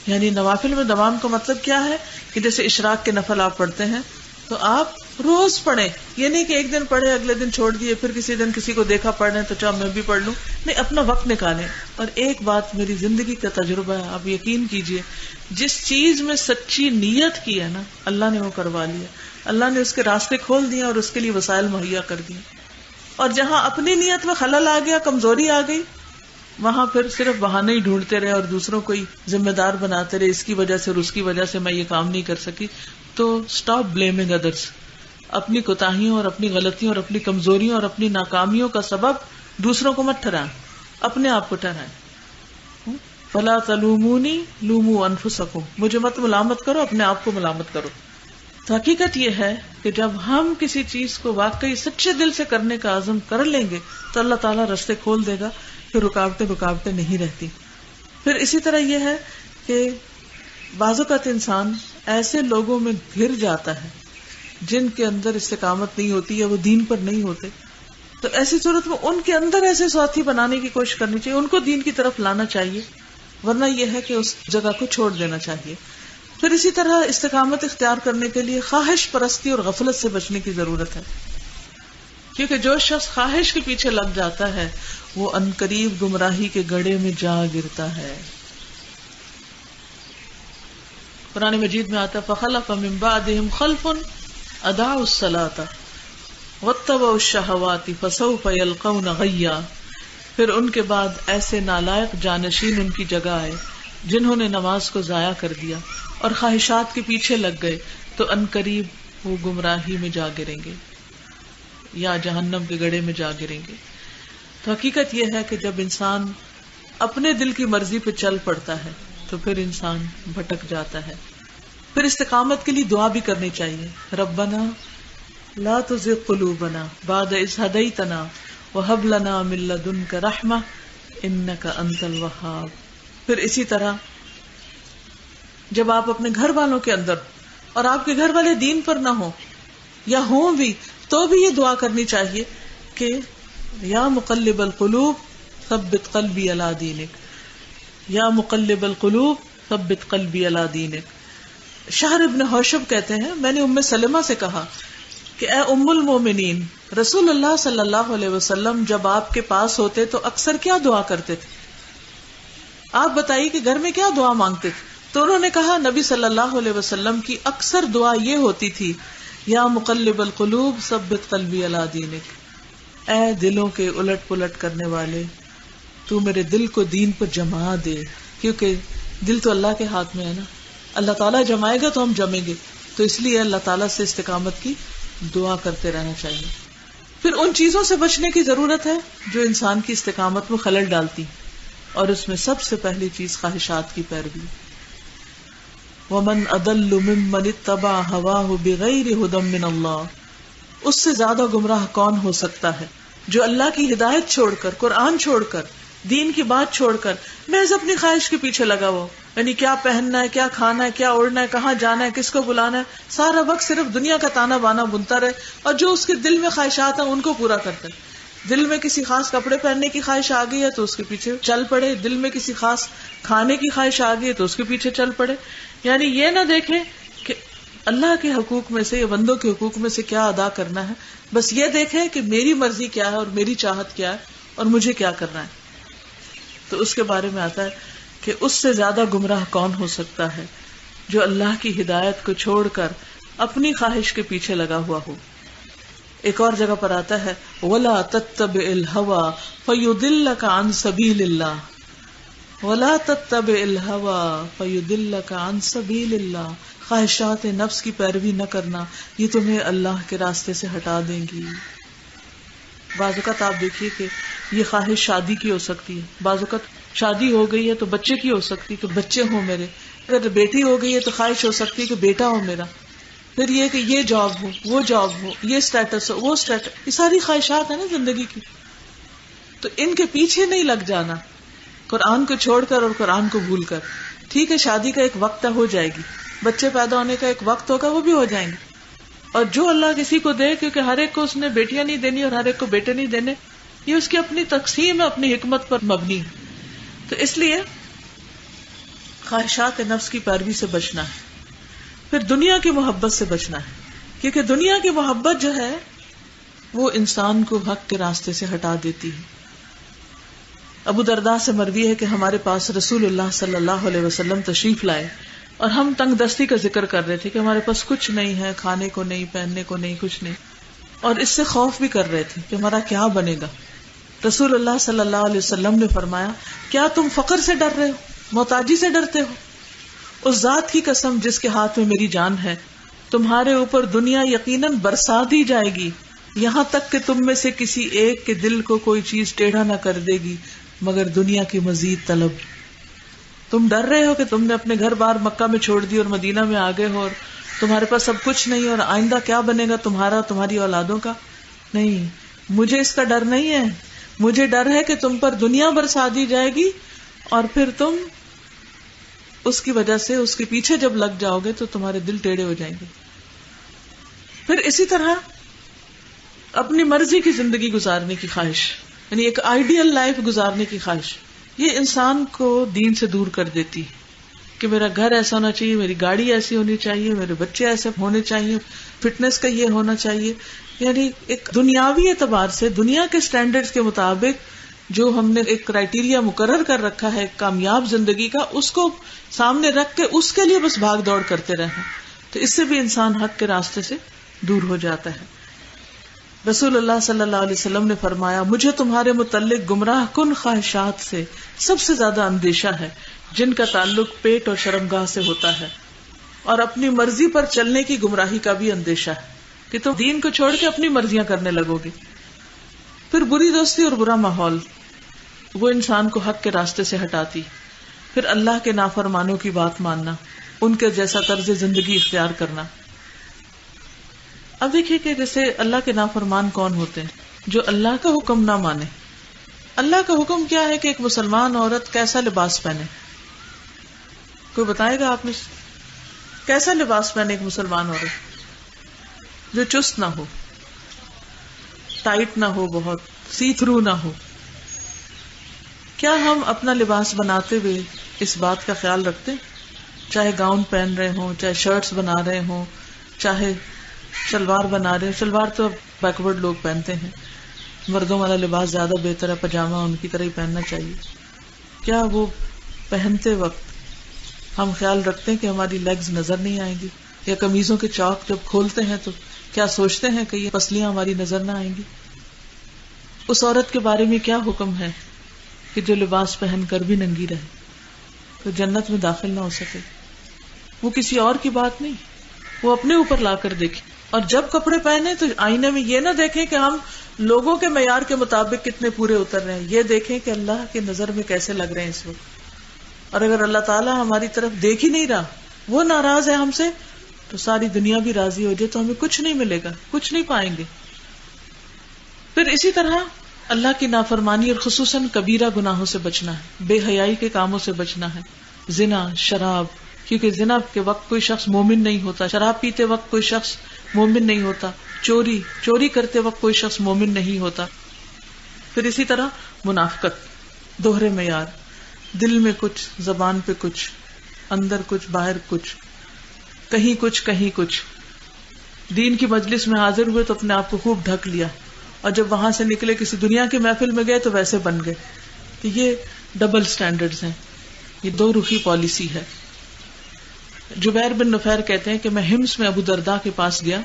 یعنی نوافل میں دوام کا مطلب کیا ہے کہ جیسے اشراق کے نفل آپ پڑھتے ہیں تو آپ روز پڑھیں، یہ نہیں کہ ایک دن پڑھے اگلے دن چھوڑ دیے، پھر کسی دن کسی کو دیکھا پڑھ رہے تو چاہے میں بھی پڑھ لوں، نہیں، اپنا وقت نکالیں۔ اور ایک بات میری زندگی کا تجربہ ہے، آپ یقین کیجئے، جس چیز میں سچی نیت کی ہے نا، اللہ نے وہ کروا لیا، اللہ نے اس کے راستے کھول دیے اور اس کے لیے وسائل مہیا کر دیے۔ اور جہاں اپنی نیت میں خلل آ گیا، کمزوری آ گئی، وہاں پھر صرف بہانے ہی ڈھونڈتے رہے اور دوسروں کو ہی ذمہ دار بناتے رہے، اس کی وجہ سے اور اس کی وجہ سے میں یہ کام نہیں کر سکی۔ تو اسٹاپ بلیمنگ ادرس، اپنی کوتاہیوں اور اپنی غلطیوں اور اپنی کمزوریوں اور اپنی ناکامیوں کا سبب دوسروں کو مت ٹھہرائیں، اپنے آپ کو ٹھہرائیں۔ فلا تلومونی لوموا انفسکم، مجھے مت ملامت کرو، اپنے آپ کو ملامت کرو۔ تو حقیقت یہ ہے کہ جب ہم کسی چیز کو واقعی سچے دل سے کرنے کا عزم کر لیں گے تو اللہ تعالیٰ راستے کھول دے گا، پھر رکاوٹیں نہیں رہتی۔ پھر اسی طرح یہ ہے کہ بعض اوقات انسان ایسے لوگوں میں گھر جاتا ہے جن کے اندر استقامت نہیں ہوتی یا وہ دین پر نہیں ہوتے، تو ایسی صورت میں ان کے اندر ایسے ساتھی بنانے کی کوشش کرنی چاہیے، ان کو دین کی طرف لانا چاہیے، ورنہ یہ ہے کہ اس جگہ کو چھوڑ دینا چاہیے۔ پھر اسی طرح استقامت اختیار کرنے کے لیے خواہش پرستی اور غفلت سے بچنے کی ضرورت ہے، کیونکہ جو شخص خواہش کے پیچھے لگ جاتا ہے وہ عنقریب گمراہی کے گڑھے میں جا گرتا ہے۔ قرآن مجید میں آتا ہے فخلف من بعدهم خلف اضاعوا الصلاۃ واتبعوا الشہوات فسوف یلقون غیا۔ پھر ان کے بعد ایسے نالائق جانشین ان کی جگہ آئے جنہوں نے نماز کو ضائع کر دیا اور خواہشات کے پیچھے لگ گئے، تو عنقریب وہ گمراہی میں جا گریں گے یا جہنم کے گڑھے میں جا گریں گے۔ تو حقیقت یہ ہے کہ جب انسان اپنے دل کی مرضی پہ چل پڑتا ہے تو پھر انسان بھٹک جاتا ہے۔ پھر استقامت کے لیے دعا بھی کرنی چاہیے، ربنا لا تزغ قلوبنا بعد اذ ہدیتنا وہب لنا من لدنک رحمہ انک انت الوہاب۔ پھر اسی طرح جب آپ اپنے گھر والوں کے اندر اور آپ کے گھر والے دین پر نہ ہوں یا ہوں بھی تو بھی یہ دعا کرنی چاہیے کہ یا مقلب القلوب ثبت قلبی علی دینک، یا مقلب القلوب ثبت قلبی علی دینک۔ شہر ابن حوشب کہتے ہیں میں نے ام سلمہ سے کہا کہ اے ام المومنین، رسول اللہ صلی اللہ علیہ وسلم جب آپ کے پاس ہوتے تو اکثر کیا دعا کرتے تھے؟ آپ بتائیے کہ گھر میں کیا دعا مانگتے تھے؟ تو انہوں نے کہا نبی صلی اللہ علیہ وسلم کی اکثر دعا یہ ہوتی تھی، یا مقلب القلوب ثبت قلبی علی دینک، اے دلوں کے الٹ پلٹ کرنے والے تو میرے دل کو دین پر جما دے، کیونکہ دل تو اللہ کے ہاتھ میں ہے نا، اللہ تعالیٰ جمائے گا تو ہم جمیں گے، تو اس لیے اللہ تعالیٰ سے استقامت کی دعا کرتے رہنا چاہیے۔ پھر ان چیزوں سے بچنے کی ضرورت ہے جو انسان کی استقامت میں خلل ڈالتی، اور اس میں سب سے پہلی چیز خواہشات کی پیروی۔ وَمَنْ أَضَلُّ مِمَّنِ اتَّبَعَ هَوَاهُ بِغَيْرِ هُدًى مِّنَ اللَّهِ، اس سے زیادہ گمراہ کون ہو سکتا ہے جو اللہ کی ہدایت چھوڑ کر، قرآن چھوڑ کر، دین کی بات چھوڑ کر محض اپنی خواہش کے پیچھے لگا ہوا، یعنی کیا پہننا ہے، کیا کھانا ہے، کیا اوڑھنا ہے، کہاں جانا ہے، کس کو بلانا ہے، سارا وقت صرف دنیا کا تانا بانا بنتا رہے، اور جو اس کے دل میں خواہشات ہیں ان کو پورا کرتا ہے۔ دل میں کسی خاص کپڑے پہننے کی خواہش آ گئی ہے تو اس کے پیچھے چل پڑے، دل میں کسی خاص کھانے کی خواہش آ گئی ہے تو اس کے پیچھے چل پڑے۔ یعنی یہ نہ دیکھیں کہ اللہ کے حقوق میں سے یا بندوں کے حقوق میں سے کیا ادا کرنا ہے، بس یہ دیکھیں کہ میری مرضی کیا ہے اور میری چاہت کیا ہے اور مجھے کیا کرنا ہے۔ تو اس کے بارے میں آتا ہے کہ اس سے زیادہ گمراہ کون ہو سکتا ہے جو اللہ کی ہدایت کو چھوڑ کر اپنی خواہش کے پیچھے لگا ہوا ہو۔ ایک اور جگہ پر آتا ہے وَلَا تَتَّبِعِ الْهَوَىٰ فَيُضِلَّكَ عَن سَبِيلِ اللَّهِ، وَلَا تَتَّبِعِ الْهَوَىٰ فَيُضِلَّكَ عَن سَبِيلِ اللَّهِ، خواہشات نفس کی پیروی نہ کرنا، یہ تمہیں اللہ کے راستے سے ہٹا دیں گی۔ بعض اوقات آپ دیکھیے کہ یہ خواہش شادی کی ہو سکتی ہے، بعض اوقات شادی ہو گئی ہے تو بچے کی ہو سکتی کہ بچے ہوں میرے، اگر بیٹی ہو گئی ہے تو خواہش ہو سکتی کہ بیٹا ہو میرا، پھر یہ کہ یہ جاب ہو، وہ جاب ہو، یہ اسٹیٹس ہو، وہ اسٹیٹس، یہ ساری خواہشات ہیں نا زندگی کی۔ تو ان کے پیچھے نہیں لگ جانا، قرآن کو چھوڑ کر اور قرآن کو بھول کر۔ ٹھیک ہے شادی کا ایک وقت ہو جائے گی، بچے پیدا ہونے کا ایک وقت ہوگا، وہ بھی ہو جائیں گے، اور جو اللہ کسی کو دے، کیونکہ ہر ایک کو اس نے بیٹیاں نہیں دینی اور ہر ایک کو بیٹے نہیں دینے، یہ اس کی اپنی تقسیم ہے، اپنی حکمت پر مبنی ہے۔ تو اس لیے خواہشات نفس کی پیروی سے بچنا ہے، پھر دنیا کی محبت سے بچنا ہے، کیونکہ دنیا کی محبت جو ہے وہ انسان کو حق کے راستے سے ہٹا دیتی ہے۔ ابو درداء سے مروی ہے کہ ہمارے پاس رسول اللہ صلی اللہ علیہ وسلم تشریف لائے اور ہم تنگ دستی کا ذکر کر رہے تھے کہ ہمارے پاس کچھ نہیں ہے، کھانے کو نہیں، پہننے کو نہیں، کچھ نہیں، اور اس سے خوف بھی کر رہے تھے کہ ہمارا کیا بنے گا۔ رسول اللہ صلی اللہ علیہ وسلم نے فرمایا کیا تم فقر سے ڈر رہے ہو، محتاجی سے ڈرتے ہو؟ اس ذات کی قسم جس کے ہاتھ میں میری جان ہے، تمہارے اوپر دنیا یقیناً برسا دی جائے گی، یہاں تک کہ تم میں سے کسی ایک کے دل کو کوئی چیز ٹیڑھا نہ کر دے گی مگر دنیا کی مزید طلب۔ تم ڈر رہے ہو کہ تم نے اپنے گھر بار مکہ میں چھوڑ دی اور مدینہ میں آ گئے ہو اور تمہارے پاس سب کچھ نہیں اور آئندہ کیا بنے گا تمہارا، تمہاری اولادوں کا؟ نہیں، مجھے اس کا ڈر نہیں ہے، مجھے ڈر ہے کہ تم پر دنیا برسا دی جائے گی اور پھر تم اس کی وجہ سے اس کے پیچھے جب لگ جاؤ گے تو تمہارے دل ٹیڑھے ہو جائیں گے۔ پھر اسی طرح اپنی مرضی کی زندگی گزارنے کی خواہش، یعنی ایک آئیڈیل لائف گزارنے کی خواہش، یہ انسان کو دین سے دور کر دیتی کہ میرا گھر ایسا ہونا چاہیے، میری گاڑی ایسی ہونی چاہیے، میرے بچے ایسے ہونے چاہیے، فٹنس کا یہ ہونا چاہیے، یعنی ایک دنیاوی اعتبار سے دنیا کے سٹینڈرڈز کے مطابق جو ہم نے ایک کرائیٹیریا مقرر کر رکھا ہے کامیاب زندگی کا، اس کو سامنے رکھ کے اس کے لیے بس بھاگ دوڑ کرتے رہنا، تو اس سے بھی انسان حق کے راستے سے دور ہو جاتا ہے۔ رسول اللہ صلی اللہ علیہ وسلم نے فرمایا مجھے تمہارے متعلق گمراہ کن خواہشات سے سب سے زیادہ اندیشہ ہے جن کا تعلق پیٹ اور شرمگاہ سے ہوتا ہے، اور اپنی مرضی پر چلنے کی گمراہی کا بھی اندیشہ ہے کہ تم دین کو چھوڑ کے اپنی مرضیاں کرنے لگو گے۔ پھر بری دوستی اور برا ماحول، وہ انسان کو حق کے راستے سے ہٹاتی۔ پھر اللہ کے نافرمانوں کی بات ماننا، ان کے جیسا طرز زندگی اختیار کرنا۔ اب دیکھیے کہ جیسے اللہ کے نافرمان کون ہوتے ہیں؟ جو اللہ کا حکم نہ مانے۔ اللہ کا حکم کیا ہے کہ ایک مسلمان عورت کیسا لباس پہنے؟ کوئی بتائے گا آپ نے کیسا لباس پہنے ایک مسلمان عورت؟ جو چست نہ ہو، ٹائٹ نہ ہو، بہت سی تھرو نہ ہو۔ کیا ہم اپنا لباس بناتے ہوئے اس بات کا خیال رکھتے ہیں؟ چاہے گاؤن پہن رہے ہوں، چاہے شرٹس بنا رہے ہوں، چاہے شلوار بنا رہے ہیں۔ شلوار تو بیکورڈ لوگ پہنتے ہیں، مردوں والا لباس زیادہ بہتر ہے، پاجامہ ان کی طرح ہی پہننا چاہیے۔ کیا وہ پہنتے وقت ہم خیال رکھتے ہیں کہ ہماری لیگز نظر نہیں آئیں گی؟ یا قمیضوں کے چاک جب کھولتے ہیں تو کیا سوچتے ہیں کہ یہ پسلیاں ہماری نظر نہ آئیں گی؟ اس عورت کے بارے میں کیا حکم ہے کہ جو لباس پہن کر بھی ننگی رہے تو جنت میں داخل نہ ہو سکے؟ وہ کسی اور کی بات نہیں، وہ اپنے اوپر لا کر دیکھیں، اور جب کپڑے پہنے تو آئینے میں یہ نہ دیکھیں کہ ہم لوگوں کے معیار کے مطابق کتنے پورے اتر رہے ہیں، یہ دیکھیں کہ اللہ کے نظر میں کیسے لگ رہے ہیں اس وقت۔ اور اگر اللہ تعالیٰ ہماری طرف دیکھ ہی نہیں رہا، وہ ناراض ہے ہم سے، تو ساری دنیا بھی راضی ہو جائے تو ہمیں کچھ نہیں ملے گا، کچھ نہیں پائیں گے۔ پھر اسی طرح اللہ کی نافرمانی اور خصوصاً کبیرہ گناہوں سے بچنا ہے، بے حیائی کے کاموں سے بچنا ہے، زنا، شراب، کیونکہ زنا کے وقت کوئی شخص مومن نہیں ہوتا، شراب پیتے وقت کوئی شخص مومن نہیں ہوتا، چوری کرتے وقت کوئی شخص مومن نہیں ہوتا۔ پھر اسی طرح منافقت، دوہرے معیار، دل میں کچھ، زبان پہ کچھ، اندر کچھ، باہر کچھ، کہیں کچھ کہیں کچھ۔ دین کی مجلس میں حاضر ہوئے تو اپنے آپ کو خوب ڈھک لیا، اور جب وہاں سے نکلے کسی دنیا کی محفل میں گئے تو ویسے بن گئے۔ تو یہ ڈبل سٹینڈرڈز ہیں، یہ دو رخی پالیسی ہے۔ جبیر بن نفیر کہتے ہیں کہ میں ہمس میں ابو درداء کے پاس گیا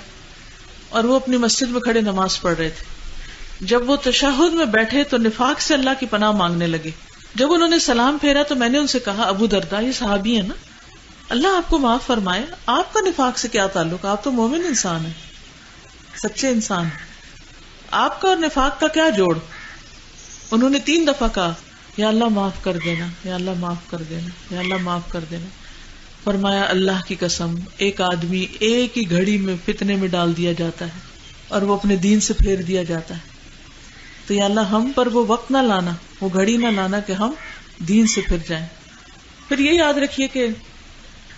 اور وہ اپنی مسجد میں کھڑے نماز پڑھ رہے تھے۔ جب وہ تشہد میں بیٹھے تو نفاق سے اللہ کی پناہ مانگنے لگے۔ جب انہوں نے سلام پھیرا تو میں نے ان سے کہا، ابو درداء، یہ صحابی ہے نا، اللہ آپ کو معاف فرمائے، آپ کا نفاق سے کیا تعلق؟ آپ تو مومن انسان ہیں، سچے انسان ہیں، آپ کا اور نفاق کا کیا جوڑ؟ انہوں نے 3 دفعہ کہا، یا اللہ معاف کر دینا، یا اللہ معاف کر دینا، یا اللہ معاف کر دینا۔ فرمایا، اللہ کی قسم، ایک آدمی ایک ہی گھڑی میں فتنے میں ڈال دیا جاتا ہے اور وہ اپنے دین سے پھیر دیا جاتا ہے، تو یا اللہ ہم پر وہ وقت نہ لانا، وہ گھڑی نہ لانا کہ ہم دین سے پھر جائیں۔ پھر یہ یاد رکھیے کہ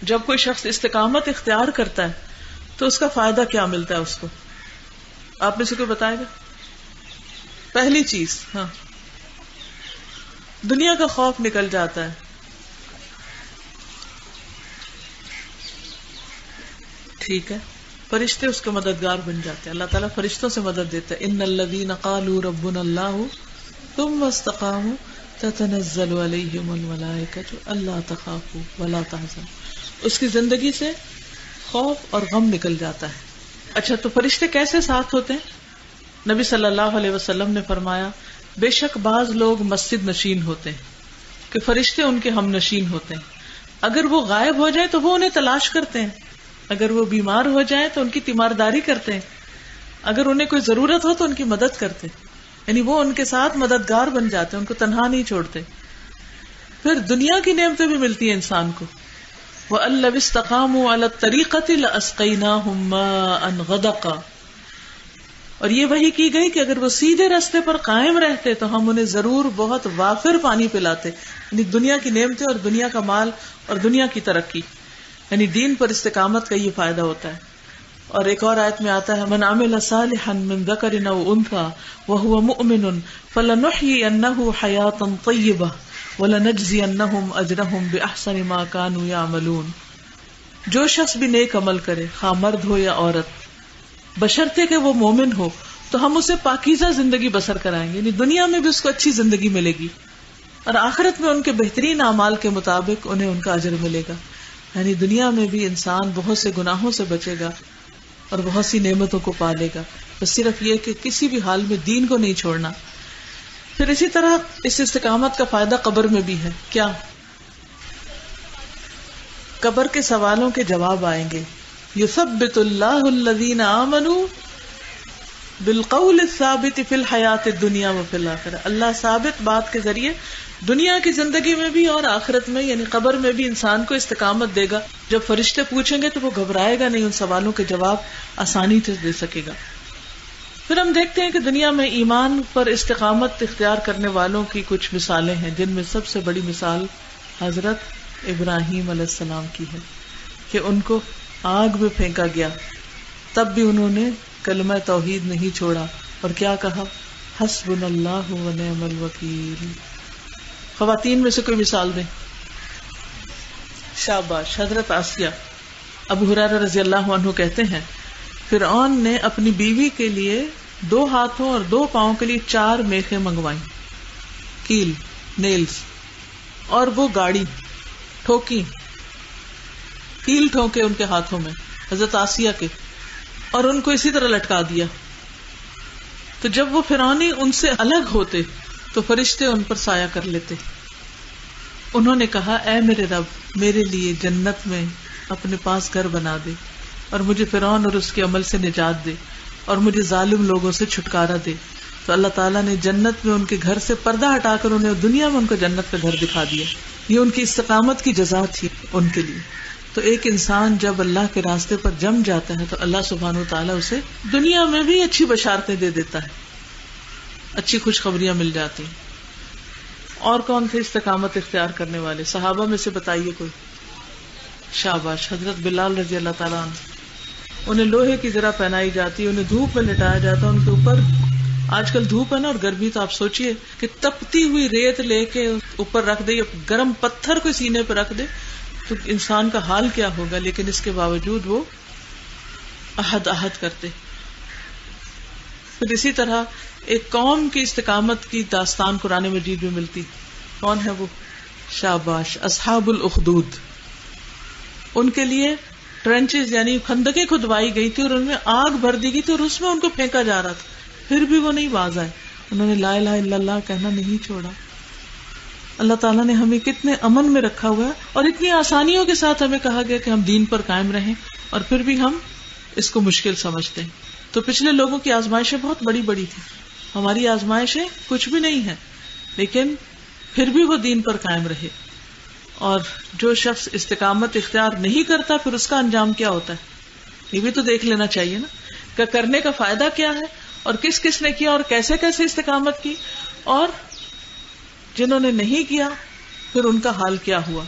جب کوئی شخص استقامت اختیار کرتا ہے تو اس کا فائدہ کیا ملتا ہے اس کو؟ آپ میں سے کوئی بتائے گا؟ پہلی چیز، ہاں، دنیا کا خوف نکل جاتا ہے۔ ٹھیک ہے، فرشتے اس کے مددگار بن جاتے ہیں، اللہ تعالیٰ فرشتوں سے مدد دیتا ہے۔ ان الذین قالوا ربنا اللہ ثم استقاموا تتنزل علیہم الملائکۃ الا تخافوا ولا تحزنوا۔ اس کی زندگی سے خوف اور غم نکل جاتا ہے۔ اچھا، تو فرشتے کیسے ساتھ ہوتے ہیں؟ نبی صلی اللہ علیہ وسلم نے فرمایا، بے شک بعض لوگ مسجد نشین ہوتے ہیں کہ فرشتے ان کے ہم نشین ہوتے ہیں، اگر وہ غائب ہو جائے تو وہ انہیں تلاش کرتے ہیں، اگر وہ بیمار ہو جائیں تو ان کی تیمارداری کرتے ہیں، اگر انہیں کوئی ضرورت ہو تو ان کی مدد کرتے ہیں، یعنی وہ ان کے ساتھ مددگار بن جاتے ہیں، ان کو تنہا نہیں چھوڑتے۔ پھر دنیا کی نعمتیں بھی ملتی ہیں انسان کو۔ وَأَن لَّوِ اسْتَقَامُوا عَلَى الطَّرِيقَةِ لَأَسْقَيْنَاهُم مَّاءً غَدَقًا، اور یہ وحی کی گئی کہ اگر وہ سیدھے راستے پر قائم رہتے تو ہم انہیں ضرور بہت وافر پانی پلاتے، یعنی دنیا کی نعمتیں اور دنیا کا مال اور دنیا کی ترقی، یعنی دین پر استقامت کا یہ فائدہ ہوتا ہے۔ اور ایک اور آیت میں آتا ہے، من عمل صالحا من ذکر او انثى وهو مؤمن فلنحيينه حیاتا طیبہ ولنجزینہم اجرہم باحسن ما كانوا يعملون۔ جو شخص بھی نیک عمل کرے، خواہ مرد ہو یا عورت، بشرطے کہ وہ مومن ہو، تو ہم اسے پاکیزہ زندگی بسر کرائیں گے، یعنی دنیا میں بھی اس کو اچھی زندگی ملے گی اور آخرت میں ان کے بہترین اعمال کے مطابق انہیں ان کا اجر ملے گا۔ یعنی دنیا میں بھی انسان بہت سے گناہوں سے بچے گا اور بہت سی نعمتوں کو پالے گا۔ بس صرف یہ کہ کسی بھی حال میں دین کو نہیں چھوڑنا. پھر اسی طرح اس استقامت کا فائدہ قبر میں بھی ہے. کیا؟ قبر کے سوالوں کے جواب آئیں گے. یثبت اللہ الذین آمنوا بالقول الثابت فی الحیات الدنیا وفی الآخرہ. اللہ ثابت بات کے ذریعے دنیا کی زندگی میں بھی اور آخرت میں یعنی قبر میں بھی انسان کو استقامت دے گا. جب فرشتے پوچھیں گے تو وہ گھبرائے گا نہیں، ان سوالوں کے جواب آسانی سے دے سکے گا. پھر ہم دیکھتے ہیں کہ دنیا میں ایمان پر استقامت اختیار کرنے والوں کی کچھ مثالیں ہیں، جن میں سب سے بڑی مثال حضرت ابراہیم علیہ السلام کی ہے کہ ان کو آگ میں پھینکا گیا، تب بھی انہوں نے کلمہ توحید نہیں چھوڑا اور کیا کہا؟ حسبنا اللہ و نعم الوکیل. خواتین میں سے کوئی مثال دیں. شاباش، حضرت آسیہ. ابو ہریرہ رضی اللہ عنہ کہتے ہیں فرعون نے اپنی بیوی کے لیے 2 ہاتھوں اور 2 پاؤں کے لیے 4 میخیں منگوائیں، کیل نیلز، اور وہ گاڑی ٹھوکی، کیل ٹھوکے ان کے ہاتھوں میں حضرت آسیہ کے، اور ان کو اسی طرح لٹکا دیا. تو جب وہ فرعونی ان سے الگ ہوتے تو فرشتے ان پر سایہ کر لیتے. انہوں نے کہا اے میرے رب، میرے لیے جنت میں اپنے پاس گھر بنا دے اور مجھے فرعون اور اس کے عمل سے نجات دے اور مجھے ظالم لوگوں سے چھٹکارا دے. تو اللہ تعالیٰ نے جنت میں ان کے گھر سے پردہ ہٹا کر انہیں دنیا میں ان کو جنت کا گھر دکھا دیا. یہ ان کی استقامت کی جزا تھی ان کے لیے. تو ایک انسان جب اللہ کے راستے پر جم جاتا ہے تو اللہ سبحانہ و تعالیٰ اسے دنیا میں بھی اچھی بشارتیں دے دیتا ہے، اچھی خوشخبریاں مل جاتی ہیں. اور کون تھے استقامت اختیار کرنے والے؟ صحابہ میں سے بتائیے کوئی. شاباش، حضرت بلال رضی اللہ تعالیٰ عنہ. انہیں لوہے کی زرہ پہنائی جاتی، انہیں دھوپ میں لٹایا جاتا، ان کے اوپر آج کل دھوپ ہے نا اور گرمی، تو آپ سوچئے کہ تپتی ہوئی ریت لے کے اوپر رکھ دے یا گرم پتھر کو سینے پہ رکھ دے تو انسان کا حال کیا ہوگا. لیکن اس کے باوجود وہ عہد کرتے. پھر اسی طرح ایک قوم کی استقامت کی داستان قرآن مجید میں ملتی. کون ہے وہ؟ شاباش، اصحاب الاخدود. ان کے لیے ٹرنچز یعنی خندقیں کھدوائی گئی تھی اور ان میں آگ بھر دی گئی تھی اور اس میں ان کو پھینکا جا رہا تھا، پھر بھی وہ نہیں باز آئے. انہوں نے لا الہ الا اللہ کہنا نہیں چھوڑا. اللہ تعالیٰ نے ہمیں کتنے امن میں رکھا ہوا ہے اور اتنی آسانیوں کے ساتھ ہمیں کہا گیا کہ ہم دین پر قائم رہیں، اور پھر بھی ہم اس کو مشکل سمجھتے ہیں. تو پچھلے لوگوں کی آزمائشیں بہت بڑی بڑی تھی، ہماری آزمائشیں کچھ بھی نہیں ہیں، لیکن پھر بھی وہ دین پر قائم رہے. اور جو شخص استقامت اختیار نہیں کرتا پھر اس کا انجام کیا ہوتا ہے، یہ بھی تو دیکھ لینا چاہیے نا کہ کرنے کا فائدہ کیا ہے اور کس کس نے کیا اور کیسے کیسے استقامت کی، اور جنہوں نے نہیں کیا پھر ان کا حال کیا ہوا.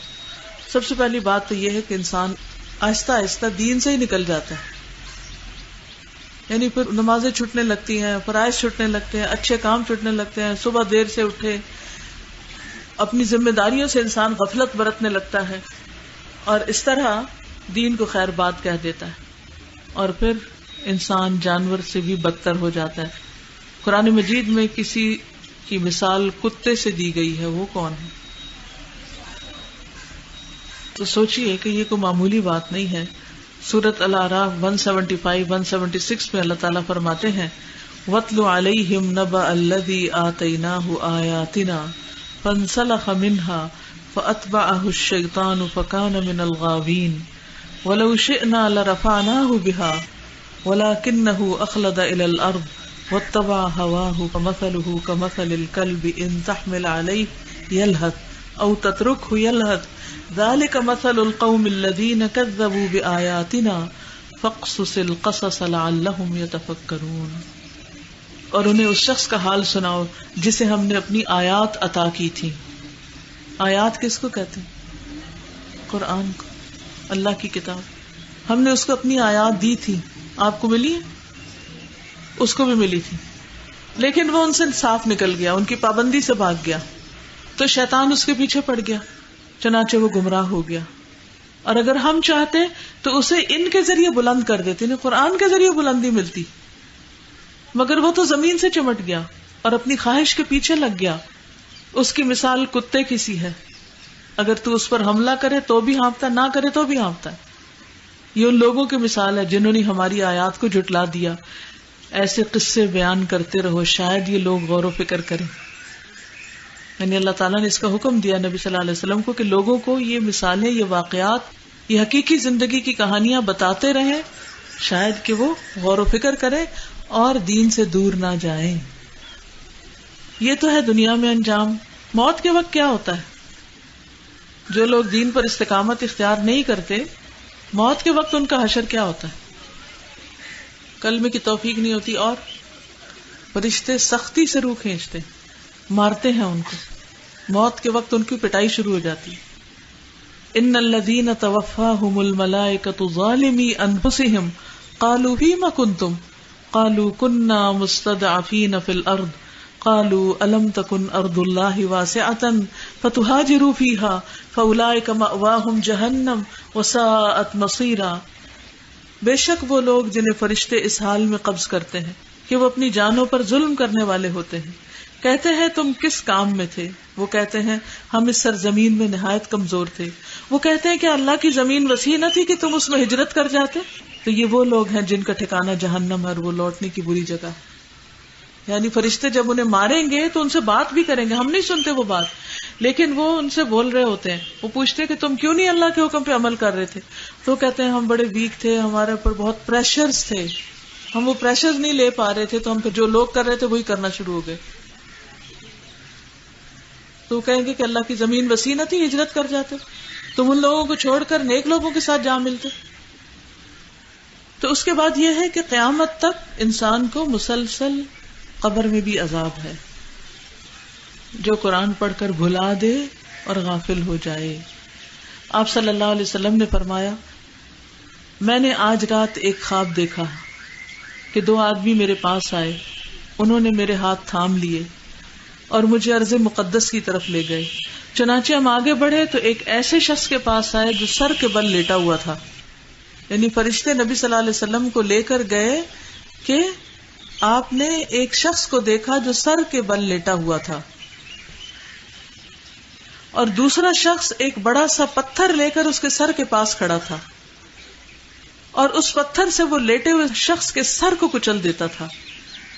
سب سے پہلی بات تو یہ ہے کہ انسان آہستہ آہستہ دین سے ہی نکل جاتا ہے، یعنی پھر نمازیں چھوٹنے لگتی ہیں، فرائض چھوٹنے لگتے ہیں، اچھے کام چھوٹنے لگتے ہیں، صبح دیر سے اٹھے، اپنی ذمہ داریوں سے انسان غفلت برتنے لگتا ہے اور اس طرح دین کو خیر بات کہہ دیتا ہے، اور پھر انسان جانور سے بھی بدتر ہو جاتا ہے. قرآن مجید میں کسی کی مثال کتے سے دی گئی ہے، وہ کون ہے؟ تو سوچئے کہ یہ کوئی معمولی بات نہیں ہے. سورۃ الاعراف 175 176 میں اللہ تعالیٰ فرماتے ہیں وَاتْلُ عَلَيْهِمْ نَبَأَ الَّذِي آتَيْنَاهُ آيَاتِنَا فَانْسَلَخَ مِنْهَا فَأَتْبَعَهُ الشَّيْطَانُ فَكَانَ مِنَ الْغَاوِينَ وَلَوْ شِئْنَا لَرَفَعْنَاهُ بِهَا وَلَكِنَّهُ أَخْلَدَ إِلَى الْأَرْضِ وَاتَّبَعَ هَوَاهُ فَمَثَلُهُ كَمَثَلِ الْكَلْبِ إِنْ تَحْمِلْ عَلَيْهِ يَلْهَثْ أَوْ تَتْرُكْهُ يَلْهَث ذَلِكَ مَثَلُ الْقَوْمِ الَّذِينَ كَذَّبُوا بِآيَاتِنَا فَاقْصُصِ الْقَصَصَ لَعَلَّهُمْ يَتَفَكَّرُونَ. اور انہیں اس شخص کا حال سناؤ جسے ہم نے اپنی آیات عطا کی تھی. آیات کس کو کہتے ہیں؟ قرآن کو، اللہ کی کتاب. ہم نے اس کو اپنی آیات دی تھی. آپ کو ملی ہے؟ اس کو بھی ملی تھی، لیکن وہ ان سے صاف نکل گیا، ان کی پابندی سے بھاگ گیا، تو شیطان اس کے پیچھے پڑ گیا، چنانچہ وہ گمراہ ہو گیا. اور اگر ہم چاہتے تو اسے ان کے ذریعے بلند کر دیتے، انہیں قرآن کے ذریعے بلندی ملتی، مگر وہ تو زمین سے چمٹ گیا اور اپنی خواہش کے پیچھے لگ گیا. اس کی مثال کتے کی سی ہے، اگر تو اس پر حملہ کرے تو بھی ہانپتا، نہ کرے تو بھی ہانپتا ہے. یہ ان لوگوں کی مثال ہے جنہوں نے ہماری آیات کو جھٹلا دیا. ایسے قصے بیان کرتے رہو، شاید یہ لوگ غور و فکر کریں. یعنی اللہ تعالیٰ نے اس کا حکم دیا نبی صلی اللہ علیہ وسلم کو کہ لوگوں کو یہ مثالیں، یہ واقعات، یہ حقیقی زندگی کی کہانیاں بتاتے رہیں، شاید کہ وہ غور و فکر کریں اور دین سے دور نہ جائیں. یہ تو ہے دنیا میں انجام. موت کے وقت کیا ہوتا ہے؟ جو لوگ دین پر استقامت اختیار نہیں کرتے، موت کے وقت ان کا حشر کیا ہوتا ہے؟ کلمے کی توفیق نہیں ہوتی اور فرشتے سختی سے روح کھینچتے، مارتے ہیں ان کو. موت کے وقت ان کی پٹائی شروع ہو جاتی. ان الذین توفاہم الملائکۃ ظالمی انفسہم قالوا فیما کنتم قالوا کنا مستضعفین فی الارض قالوا الم تکن ارض اللہ واسعۃ فتہاجروا فیہا فاولئک مأواہم جہنم وساءت مصیرا. بے شک وہ لوگ جنہیں فرشتے اس حال میں قبض کرتے ہیں کہ وہ اپنی جانوں پر ظلم کرنے والے ہوتے ہیں، کہتے ہیں تم کس کام میں تھے؟ وہ کہتے ہیں ہم اس سرزمین میں نہایت کمزور تھے. وہ کہتے ہیں کہ اللہ کی زمین وسیع نہ تھی کہ تم اس میں ہجرت کر جاتے؟ تو یہ وہ لوگ ہیں جن کا ٹھکانہ جہنم ہے اور وہ لوٹنے کی بری جگہ ہے. یعنی فرشتے جب انہیں ماریں گے تو ان سے بات بھی کریں گے، ہم نہیں سنتے وہ بات، لیکن وہ ان سے بول رہے ہوتے ہیں. وہ پوچھتے ہیں کہ تم کیوں نہیں اللہ کے حکم پہ عمل کر رہے تھے؟ تو کہتے ہیں ہم بڑے ویک تھے، ہمارے اوپر بہت پریشرز تھے، ہم وہ پریشرز نہیں لے پا رہے تھے، تو ہم پھر جو لوگ کر رہے تھے وہی کرنا شروع ہو گئے. تو وہ کہیں گے کہ اللہ کی زمین وسیع نہ تھی، ہجرت کر جاتے، تم ان لوگوں کو چھوڑ کر نیک لوگوں کے ساتھ جا ملتے. تو اس کے بعد یہ ہے کہ قیامت تک انسان کو مسلسل قبر میں بھی عذاب ہے. جو قرآن پڑھ کر بھلا دے اور غافل ہو جائے. آپ صلی اللہ علیہ وسلم نے فرمایا، میں نے آج رات ایک خواب دیکھا کہ 2 آدمی میرے پاس آئے، انہوں نے میرے ہاتھ تھام لیے اور مجھے ارض مقدس کی طرف لے گئے. چنانچہ ہم آگے بڑھے تو ایک ایسے شخص کے پاس آئے جو سر کے بل لیٹا ہوا تھا. یعنی فرشتے نبی صلی اللہ علیہ وسلم کو لے کر گئے کہ آپ نے ایک شخص کو دیکھا جو سر کے بل لیٹا ہوا تھا، اور دوسرا شخص ایک بڑا سا پتھر لے کر اس کے سر کے پاس کھڑا تھا، اور اس پتھر سے وہ لیٹے ہوئے شخص کے سر کو کچل دیتا تھا.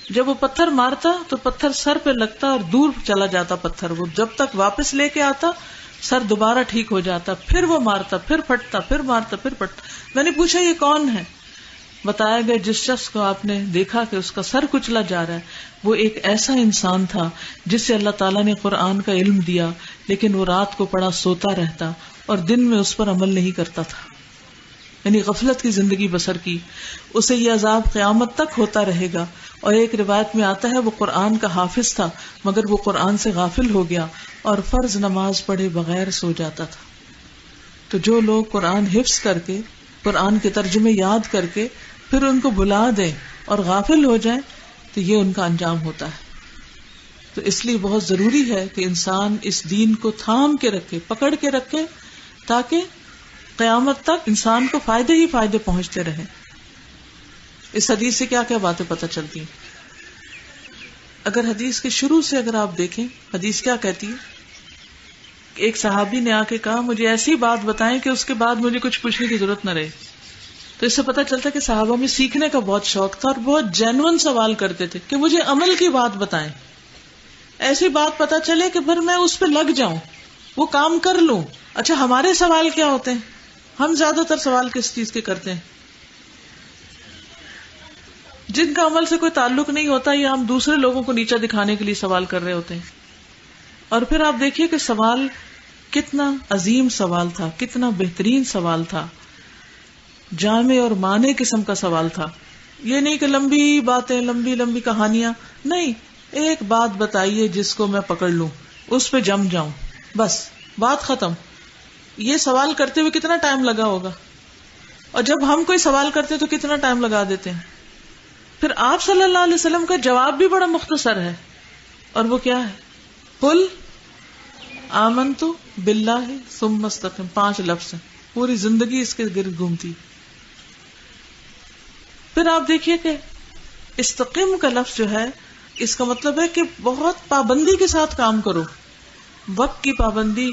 جب وہ پتھر مارتا تو پتھر سر پہ لگتا اور دور چلا جاتا پتھر. وہ جب تک واپس لے کے آتا سر دوبارہ ٹھیک ہو جاتا، پھر وہ مارتا، پھر پھٹتا، پھر مارتا، پھر پھٹتا. میں نے پوچھا یہ کون ہے؟ بتایا گیا جس شخص کو آپ نے دیکھا کہ اس کا سر کچلا جا رہا ہے وہ ایک ایسا انسان تھا جس سے اللہ تعالیٰ نے قرآن کا علم دیا، لیکن وہ رات کو پڑا سوتا رہتا اور دن میں اس پر عمل نہیں کرتا تھا. یعنی غفلت کی زندگی بسر کی. اسے یہ عذاب قیامت تک ہوتا رہے گا. اور ایک روایت میں آتا ہے وہ قرآن کا حافظ تھا مگر وہ قرآن سے غافل ہو گیا اور فرض نماز پڑھے بغیر سو جاتا تھا. تو جو لوگ قرآن حفظ کر کے، قرآن کے ترجمے یاد کر کے پھر ان کو بھلا دیں اور غافل ہو جائیں تو یہ ان کا انجام ہوتا ہے. تو اس لیے بہت ضروری ہے کہ انسان اس دین کو تھام کے رکھے، پکڑ کے رکھے، تاکہ قیامت تک انسان کو فائدے ہی فائدے پہنچتے رہیں. اس حدیث سے کیا کیا باتیں پتہ چلتی ہیں؟ اگر حدیث کے شروع سے اگر آپ دیکھیں، حدیث کیا کہتی ہے؟ ایک صحابی نے آ کے کہا مجھے ایسی بات بتائیں کہ اس کے بعد مجھے کچھ پوچھنے کی ضرورت نہ رہے. تو اس سے پتہ چلتا کہ صحابہ میں سیکھنے کا بہت شوق تھا اور بہت جینون سوال کرتے تھے کہ مجھے عمل کی بات بتائیں، ایسی بات پتہ چلے کہ پھر میں اس پہ لگ جاؤں، وہ کام کر لوں. اچھا ہمارے سوال کیا ہوتے ہیں؟ ہم زیادہ تر سوال کس چیز کے کرتے ہیں؟ جن کا عمل سے کوئی تعلق نہیں ہوتا یا ہم دوسرے لوگوں کو نیچا دکھانے کے لیے سوال کر رہے ہوتے ہیں. اور پھر آپ دیکھیے کہ سوال کتنا عظیم سوال تھا، کتنا بہترین سوال تھا، جامع اور معنی قسم کا سوال تھا. یہ نہیں کہ لمبی باتیں، لمبی لمبی کہانیاں، نہیں، ایک بات بتائیے جس کو میں پکڑ لوں، اس پہ جم جاؤں، بس بات ختم. یہ سوال کرتے ہوئے کتنا ٹائم لگا ہوگا، اور جب ہم کوئی سوال کرتے تو کتنا ٹائم لگا دیتے ہیں. پھر آپ صلی اللہ علیہ وسلم کا جواب بھی بڑا مختصر ہے، اور وہ کیا ہے؟ قل آمنت باللہ ثم استقم. 5 لفظ ہیں، پوری زندگی اس کے گرد گھومتی. پھر آپ دیکھیے کہ استقم کا لفظ جو ہے اس کا مطلب ہے کہ بہت پابندی کے ساتھ کام کرو، وقت کی پابندی،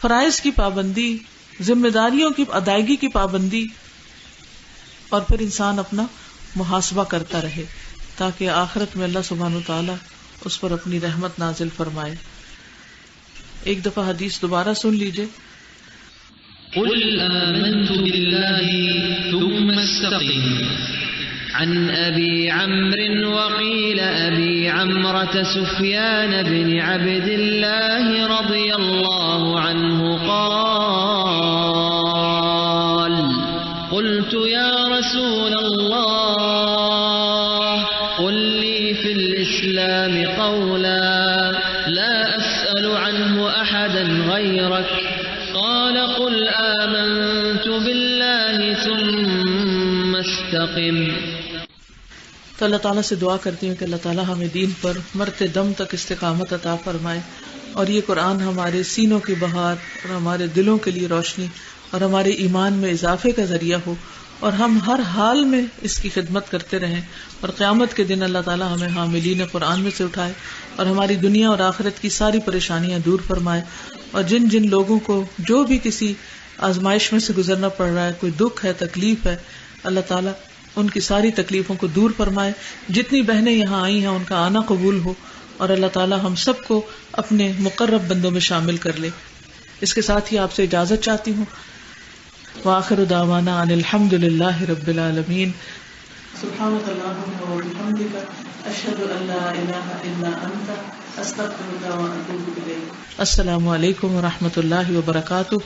فرائض کی پابندی، ذمہ داریوں کی ادائیگی کی پابندی. اور پھر انسان اپنا محاسبہ کرتا رہے تاکہ آخرت میں اللہ سبحانہ وتعالی اس پر اپنی رحمت نازل فرمائے. ایک دفعہ حدیث دوبارہ سن لیجئے. قل آمنت بالله ثم استقم عن أبي عمرو وقيل أبي عمرة سفيان بن عبد الله رضي الله عنه قال قلت يا رسول الله قل لي في الإسلام قولا لا أسأل عنه أحدا غيرك قال قل آمنت بالله ثم استقم. تو اللہ تعالیٰ سے دعا کرتی ہوں کہ اللہ تعالیٰ ہمیں دین پر مرتے دم تک استقامت عطا فرمائے، اور یہ قرآن ہمارے سینوں کی بہار اور ہمارے دلوں کے لیے روشنی اور ہمارے ایمان میں اضافے کا ذریعہ ہو، اور ہم ہر حال میں اس کی خدمت کرتے رہیں، اور قیامت کے دن اللہ تعالیٰ ہمیں حاملین قرآن میں سے اٹھائے اور ہماری دنیا اور آخرت کی ساری پریشانیاں دور فرمائے. اور جن جن لوگوں کو جو بھی کسی آزمائش میں سے گزرنا پڑ رہا ہے، کوئی دکھ ہے، تکلیف ہے، اللہ تعالیٰ ان کی ساری تکلیفوں کو دور فرمائے. جتنی بہنیں یہاں آئی ہیں ان کا آنا قبول ہو، اور اللہ تعالیٰ ہم سب کو اپنے مقرب بندوں میں شامل کر لے. اس کے ساتھ ہی آپ سے اجازت چاہتی ہوں. وآخر دعوانا ان الحمد للہ رب العالمین. سبحانک اللہم وبحمدک اشہد ان لا الہ الا انت استغفرک واتوب الیک. السلام علیکم ورحمۃ اللہ وبرکاتہ.